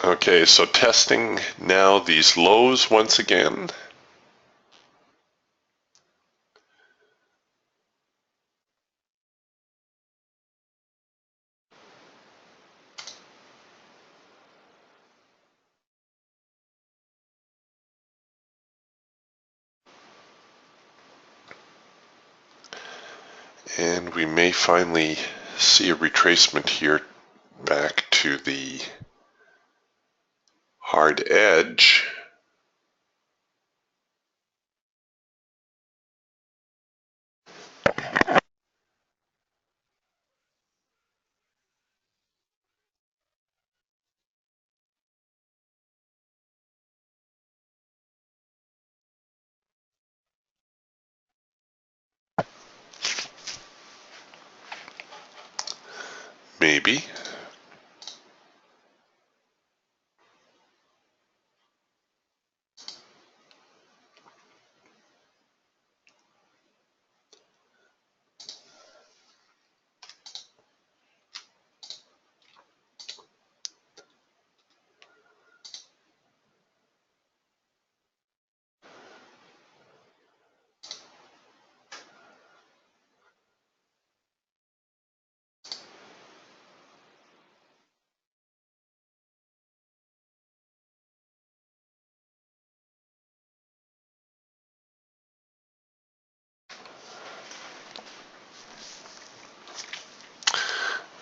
Okay, so testing now these lows once again. And we may finally see a retracement here back to the hard edge. Maybe.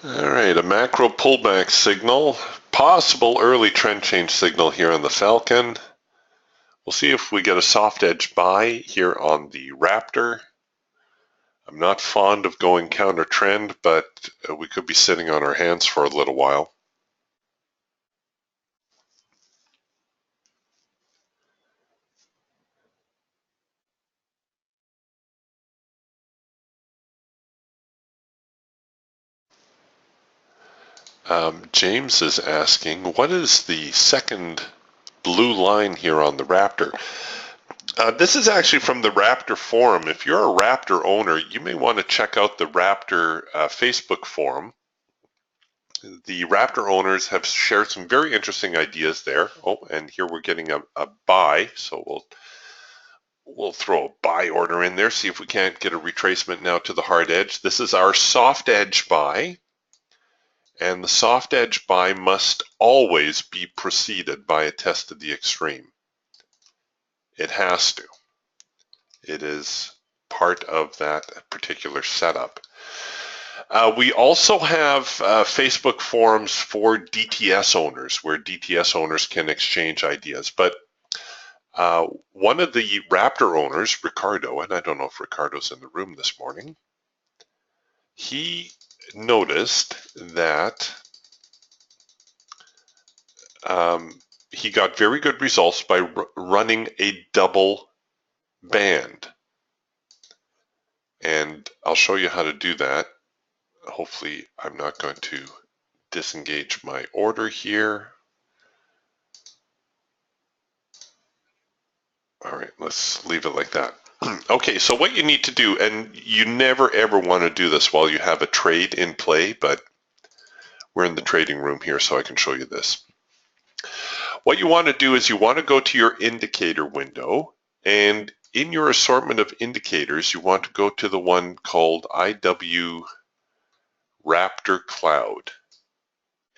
All right, a macro pullback signal. Possible early trend change signal here on the Falcon. We'll see if we get a soft edge buy here on the Raptor. I'm not fond of going counter trend, but we could be sitting on our hands for a little while. James is asking, what is the second blue line here on the Raptor? This is actually from the Raptor forum. If you're a Raptor owner, you may want to check out the Raptor Facebook forum. The Raptor owners have shared some very interesting ideas there. Oh, and here we're getting a buy, so we'll throw a buy order in there, see if we can't get a retracement now to the hard edge. This is our soft edge buy, and the soft edge buy must always be preceded by a test of the extreme. It has to. It is part of that particular setup. We also have Facebook forums for DTS owners where DTS owners can exchange ideas. But one of the Raptor owners, Ricardo, and I don't know if Ricardo's in the room this morning, he noticed that he got very good results by running a double band. And I'll show you how to do that. Hopefully I'm not going to disengage my order here. All right, let's leave it like that. Okay, so what you need to do, and you never ever want to do this while you have a trade in play, but we're in the trading room here, so I can show you this. What you want to do is you want to go to your indicator window, and in your assortment of indicators, you want to go to the one called IW Raptor Cloud.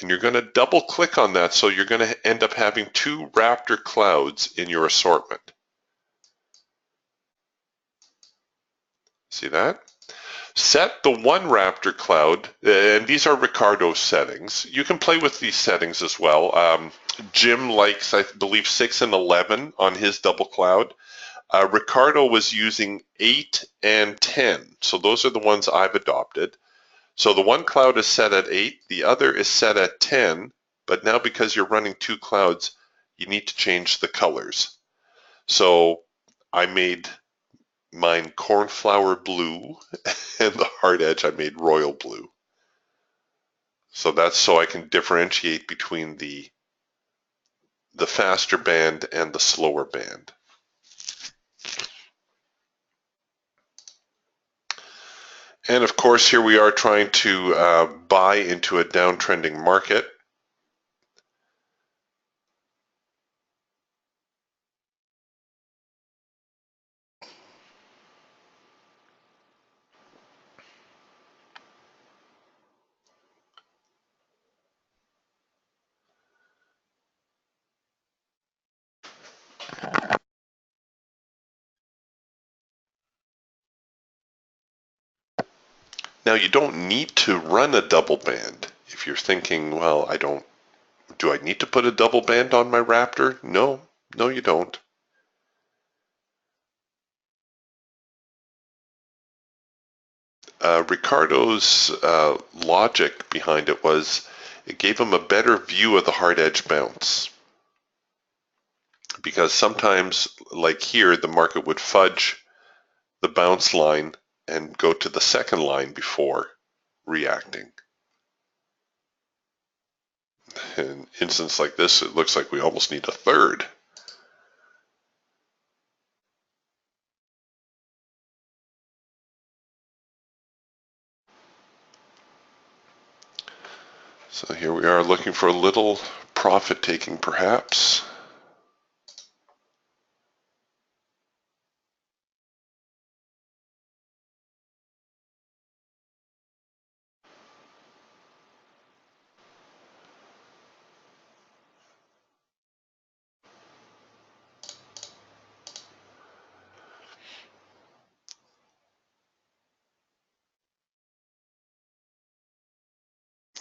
And you're going to double click on that, so you're going to end up having two Raptor clouds in your assortment. See that? Set the one Raptor cloud, and these are Ricardo's settings. You can play with these settings as well. Jim likes, I believe, 6 and 11 on his double cloud. Ricardo was using 8 and 10, so those are the ones I've adopted. So the one cloud is set at 8, the other is set at 10, but now because you're running two clouds, you need to change the colors. So I made mine cornflower blue, and the hard edge I made royal blue. So that's so I can differentiate between the faster band and the slower band. And of course, here we are trying to buy into a downtrending market. Now, you don't need to run a double band. If you're thinking, well, do I need to put a double band on my Raptor? No, you don't. Ricardo's logic behind it was it gave him a better view of the hard edge bounce. Because sometimes, like here, the market would fudge the bounce line and go to the second line before reacting. In an instance like this, it looks like we almost need a third. So here we are looking for a little profit taking perhaps.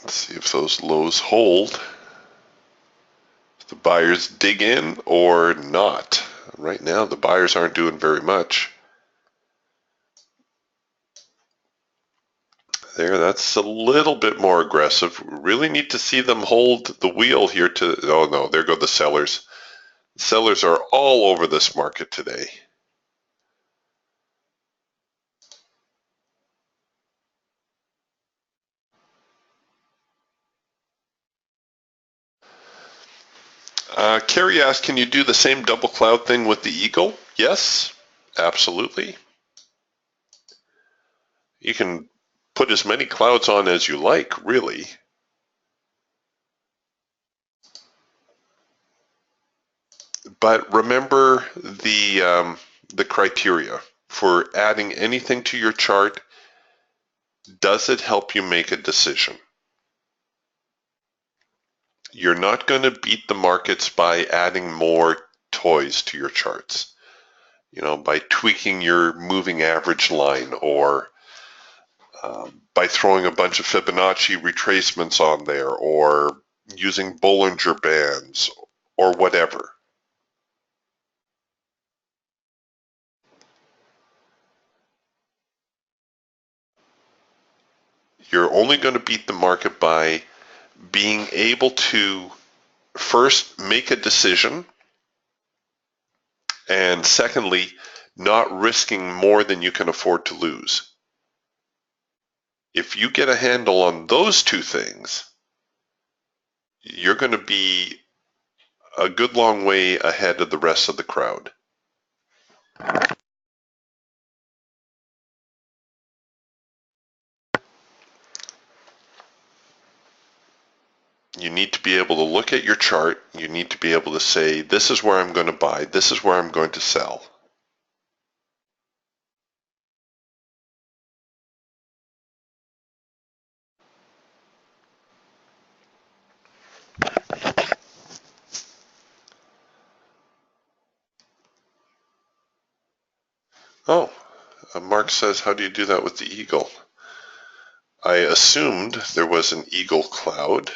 Let's see if those lows hold. If the buyers dig in or not. Right now the buyers aren't doing very much. There, that's a little bit more aggressive. We really need to see them hold the wheel here to, oh no, there go the sellers. Sellers are all over this market today. Carrie asked, can you do the same double cloud thing with the eagle? Yes, absolutely. You can put as many clouds on as you like, really. But remember the criteria for adding anything to your chart. Does it help you make a decision? You're not going to beat the markets by adding more toys to your charts. You know, by tweaking your moving average line or by throwing a bunch of Fibonacci retracements on there or using Bollinger Bands or whatever. You're only going to beat the market by being able to first make a decision and secondly, not risking more than you can afford to lose. If you get a handle on those two things, you're going to be a good long way ahead of the rest of the crowd. You need to be able to look at your chart. You need to be able to say, this is where I'm going to buy. This is where I'm going to sell. Oh, Mark says, how do you do that with the eagle? I assumed there was an eagle cloud.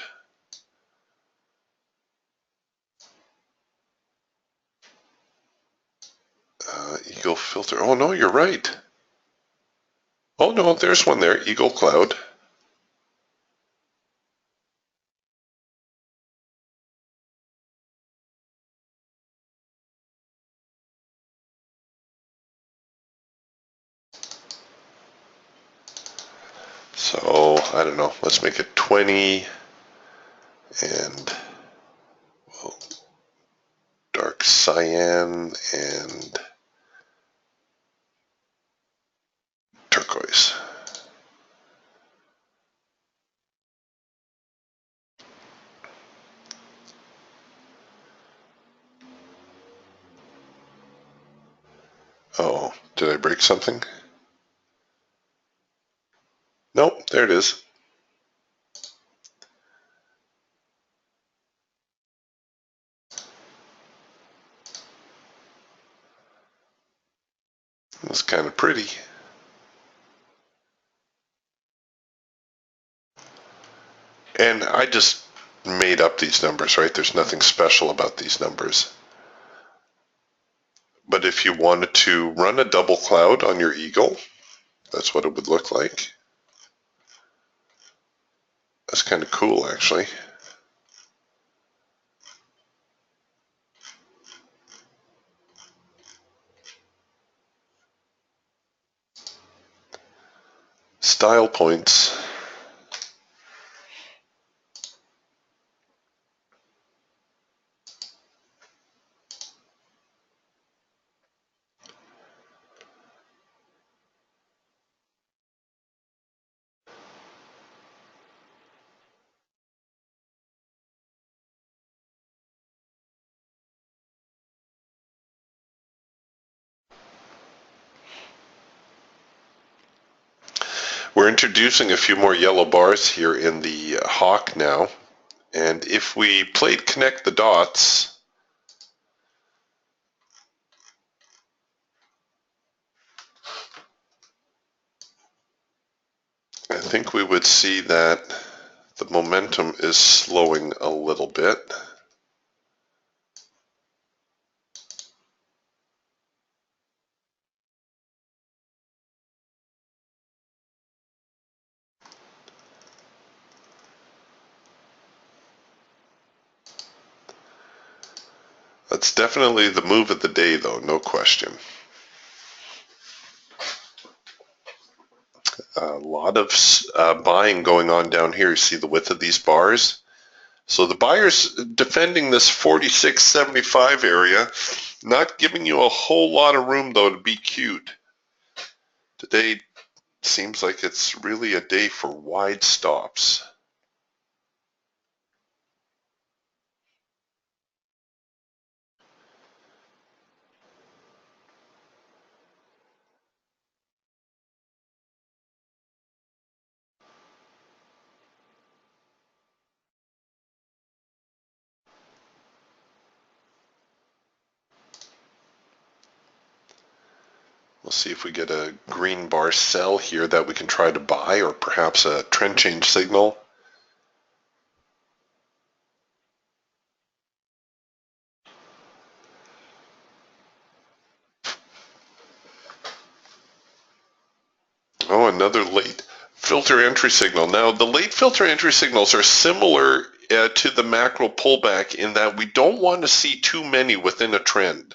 Eagle filter. Oh, no, you're right. Oh, no, there's one there, eagle cloud. So, I don't know, let's make it 20 and well, dark cyan and turquoise. Oh, did I break something? Nope, there it is. It's kind of pretty. And I just made up these numbers, right? There's nothing special about these numbers. But if you wanted to run a double cloud on your eagle, that's what it would look like. That's kind of cool, actually. Style points. We're introducing a few more yellow bars here in the hawk now. And if we played connect the dots, I think we would see that the momentum is slowing a little bit. That's definitely the move of the day, though, no question. A lot of buying going on down here. You see the width of these bars? So the buyers defending this 46.75 area, not giving you a whole lot of room though to be cute. Today seems like it's really a day for wide stops. We'll see if we get a green bar sell here that we can try to buy, or perhaps a trend change signal. Oh, another late filter entry signal. Now, the late filter entry signals are similar to the macro pullback in that we don't want to see too many within a trend.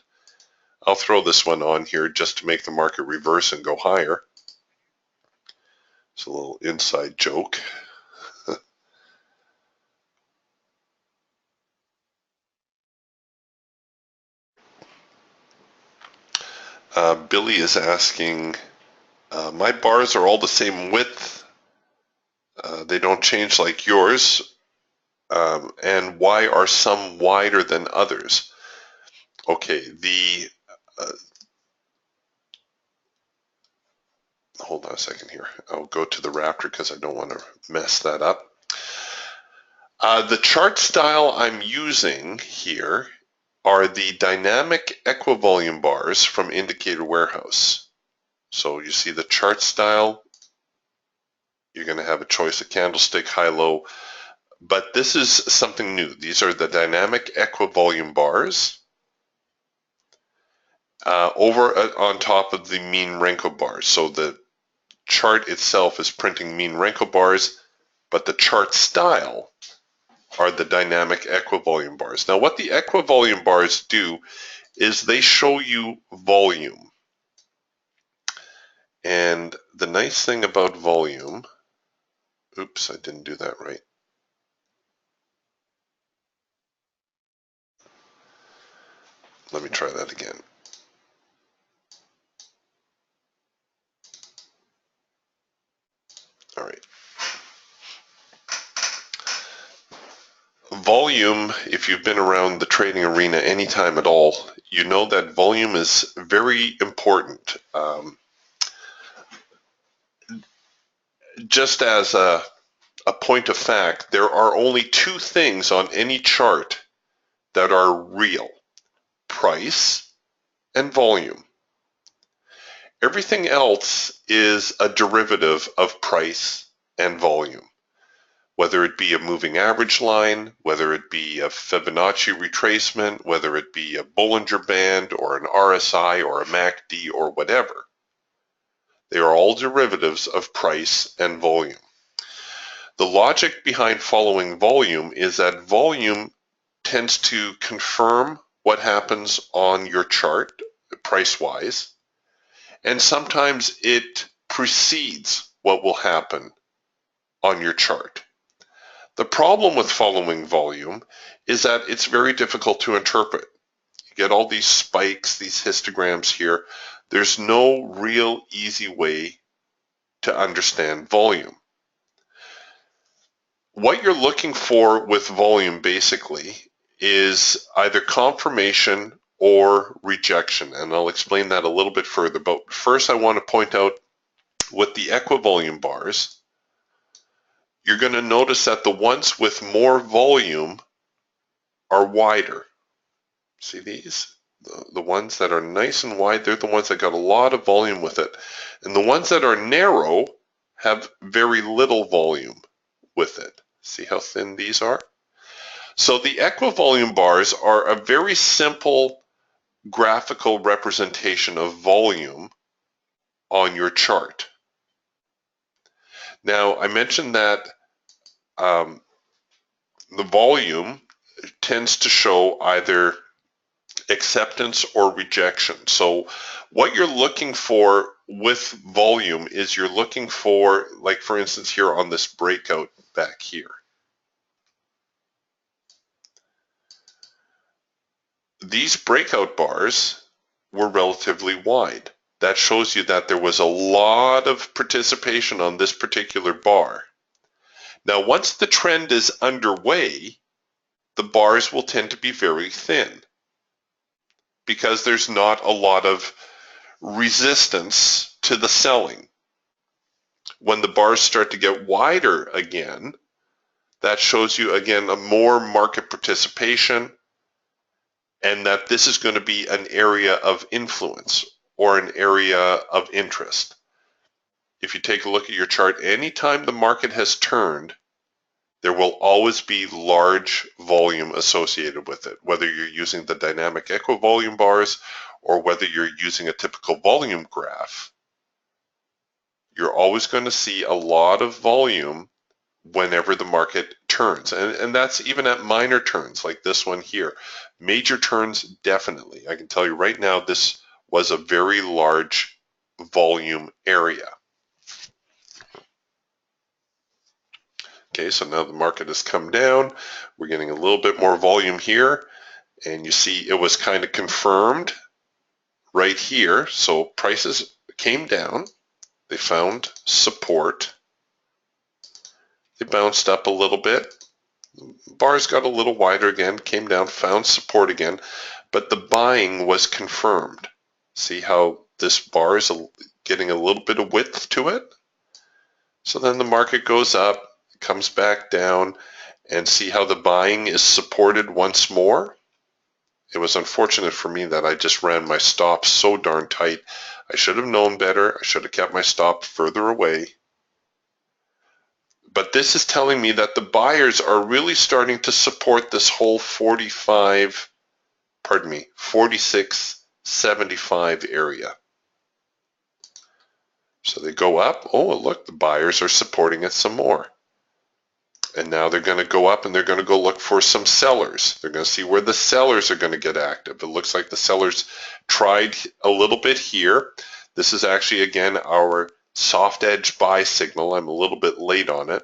I'll throw this one on here just to make the market reverse and go higher. It's a little inside joke. Billy is asking, my bars are all the same width. They don't change like yours. And why are some wider than others? Okay, hold on a second here. I'll go to the Raptor because I don't want to mess that up. The chart style I'm using here are the dynamic equivolume bars from Indicator Warehouse. So you see the chart style, you're going to have a choice of candlestick, high-low, but this is something new. These are the dynamic equivolume bars over on top of the mean Renko bars. So the chart itself is printing mean Renko bars, but the chart style are the dynamic equivolume bars. Now what the equivolume bars do is they show you volume. And the nice thing about volume, oops, I didn't do that right. Let me try that again. All right. Volume, if you've been around the trading arena anytime at all, you know that volume is very important. Just as a point of fact, there are only two things on any chart that are real: price and volume. Everything else is a derivative of price and volume, whether it be a moving average line, whether it be a Fibonacci retracement, whether it be a Bollinger Band or an RSI or a MACD or whatever. They are all derivatives of price and volume. The logic behind following volume is that volume tends to confirm what happens on your chart price-wise, and sometimes it precedes what will happen on your chart. The problem with following volume is that it's very difficult to interpret. You get all these spikes, these histograms here. There's no real easy way to understand volume. What you're looking for with volume basically is either confirmation or rejection, and I'll explain that a little bit further. But first I want to point out with the equivolume bars, you're going to notice that the ones with more volume are wider. See these? The ones that are nice and wide, they're the ones that got a lot of volume with it. And the ones that are narrow have very little volume with it. See how thin these are? So the equivolume bars are a very simple graphical representation of volume on your chart. Now, I mentioned that the volume tends to show either acceptance or rejection. So what you're looking for with volume is you're looking for, like for instance here on this breakout back here. these breakout bars were relatively wide. That shows you that there was a lot of participation on this particular bar. Now, once the trend is underway, the bars will tend to be very thin because there's not a lot of resistance to the selling. When the bars start to get wider again, that shows you again a more market participation, and that this is going to be an area of influence or an area of interest. If you take a look at your chart, anytime the market has turned, there will always be large volume associated with it, whether you're using the dynamic equivolume bars or whether you're using a typical volume graph. You're always going to see a lot of volume whenever the market turns. And that's even at minor turns like this one here. Major turns, definitely. I can tell you right now, this was a very large volume area. Okay, so now the market has come down. We're getting a little bit more volume here. And you see it was kind of confirmed right here. So prices came down. They found support. They bounced up a little bit. Bars got a little wider again, came down, found support again, but the buying was confirmed. See how this bar is getting a little bit of width to it? So then the market goes up, comes back down, and see how the buying is supported once more? It was unfortunate for me that I just ran my stop so darn tight. I should have known better. I should have kept my stop further away. But this is telling me that the buyers are really starting to support this whole 46.75 area. So they go up. Oh, look, the buyers are supporting it some more. And now they're going to go up and they're going to go look for some sellers. They're going to see where the sellers are going to get active. It looks like the sellers tried a little bit here. This is actually, again, our soft edge buy signal. I'm a little bit late on it.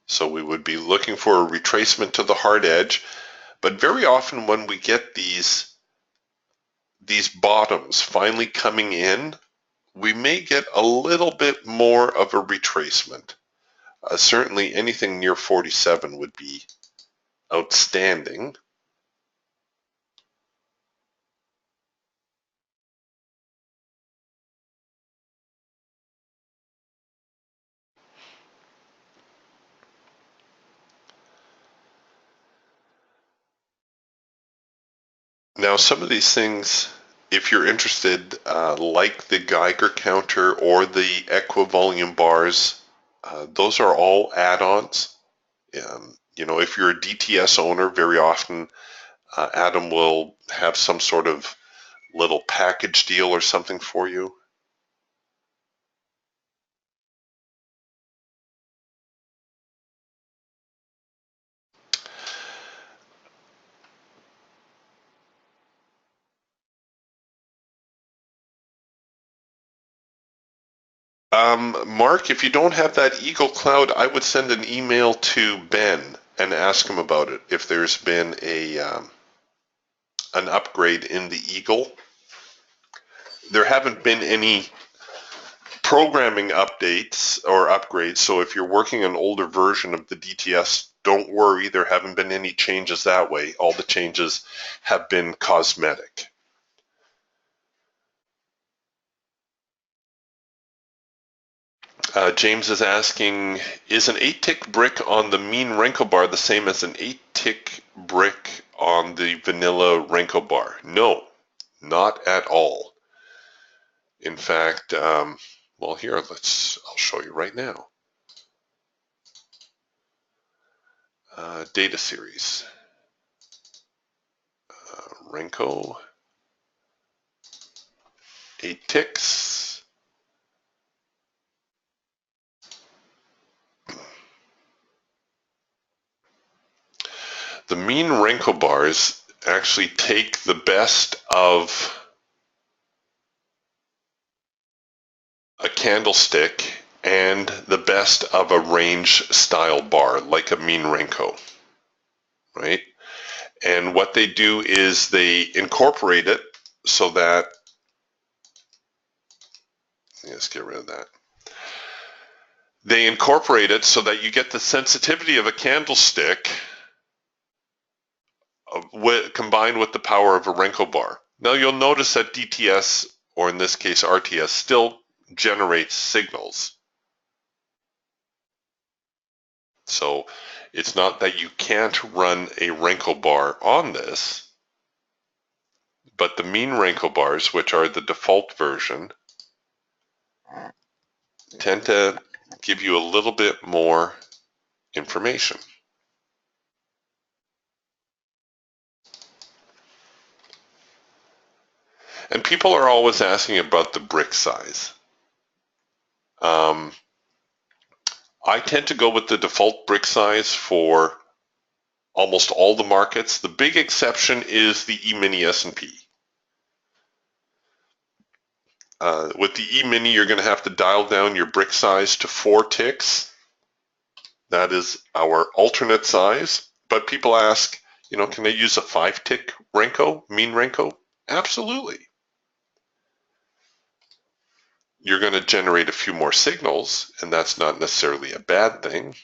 So we would be looking for a retracement to the hard edge. But very often when we get these bottoms finally coming in, we may get a little bit more of a retracement. Certainly anything near 47 would be outstanding. Now, some of these things, if you're interested, like the Geiger counter or the equivolume bars, those are all add-ons. You know, if you're a DTS owner, very often Adam will have some sort of little package deal or something for you. Mark, if you don't have that Eagle Cloud, I would send an email to Ben and ask him about it. If there's been an upgrade in the Eagle, there haven't been any programming updates or upgrades. So if you're working an older version of the DTS, don't worry, there haven't been any changes that way. All the changes have been cosmetic. James is asking, is an 8-tick brick on the mean Renko bar the same as an 8-tick brick on the vanilla Renko bar? No, not at all. In fact, well, here, I'll show you right now. Data series. Renko, 8 ticks. The mean Renko bars actually take the best of a candlestick and the best of a range style bar, like a mean Renko, right? And what they do is they incorporate it so that, let's get rid of that. They incorporate it so that you get the sensitivity of a candlestick combined with the power of a Renko bar. Now you'll notice that DTS, or in this case RTS, still generates signals. So it's not that you can't run a Renko bar on this, but the mean Renko bars, which are the default version, tend to give you a little bit more information. And people are always asking about the brick size. I tend to go with the default brick size for almost all the markets. The big exception is the E-mini S&P. With the E-mini, you're going to have to dial down your brick size to 4 ticks. That is our alternate size. But people ask, can I use a 5-tick Renko, mean Renko? Absolutely. You're going to generate a few more signals, and that's not necessarily a bad thing.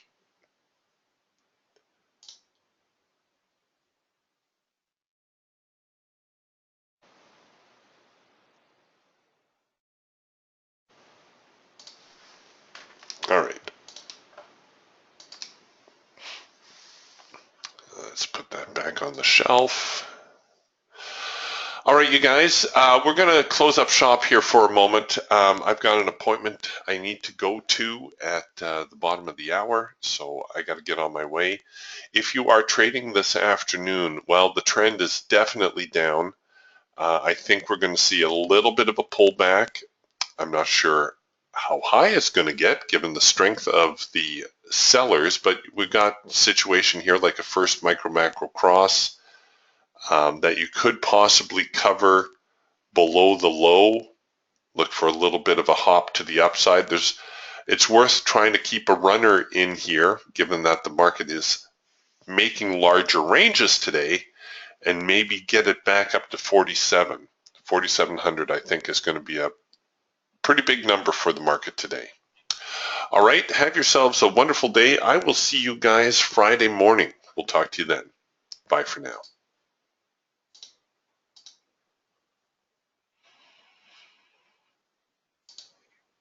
All right. Let's put that back on the shelf. All right, you guys, we're going to close up shop here for a moment. I've got an appointment I need to go to at the bottom of the hour, so I got to get on my way. If you are trading this afternoon, well, the trend is definitely down. I think we're going to see a little bit of a pullback. I'm not sure how high it's going to get given the strength of the sellers, but we've got a situation here like a first micro macro cross that you could possibly cover below the low. Look for a little bit of a hop to the upside. It's worth trying to keep a runner in here given that the market is making larger ranges today, and maybe get it back up to 4,700 I think is going to be a pretty big number for the market today. All right, have yourselves a wonderful day. I will see you guys Friday morning. We'll talk to you then. Bye for now.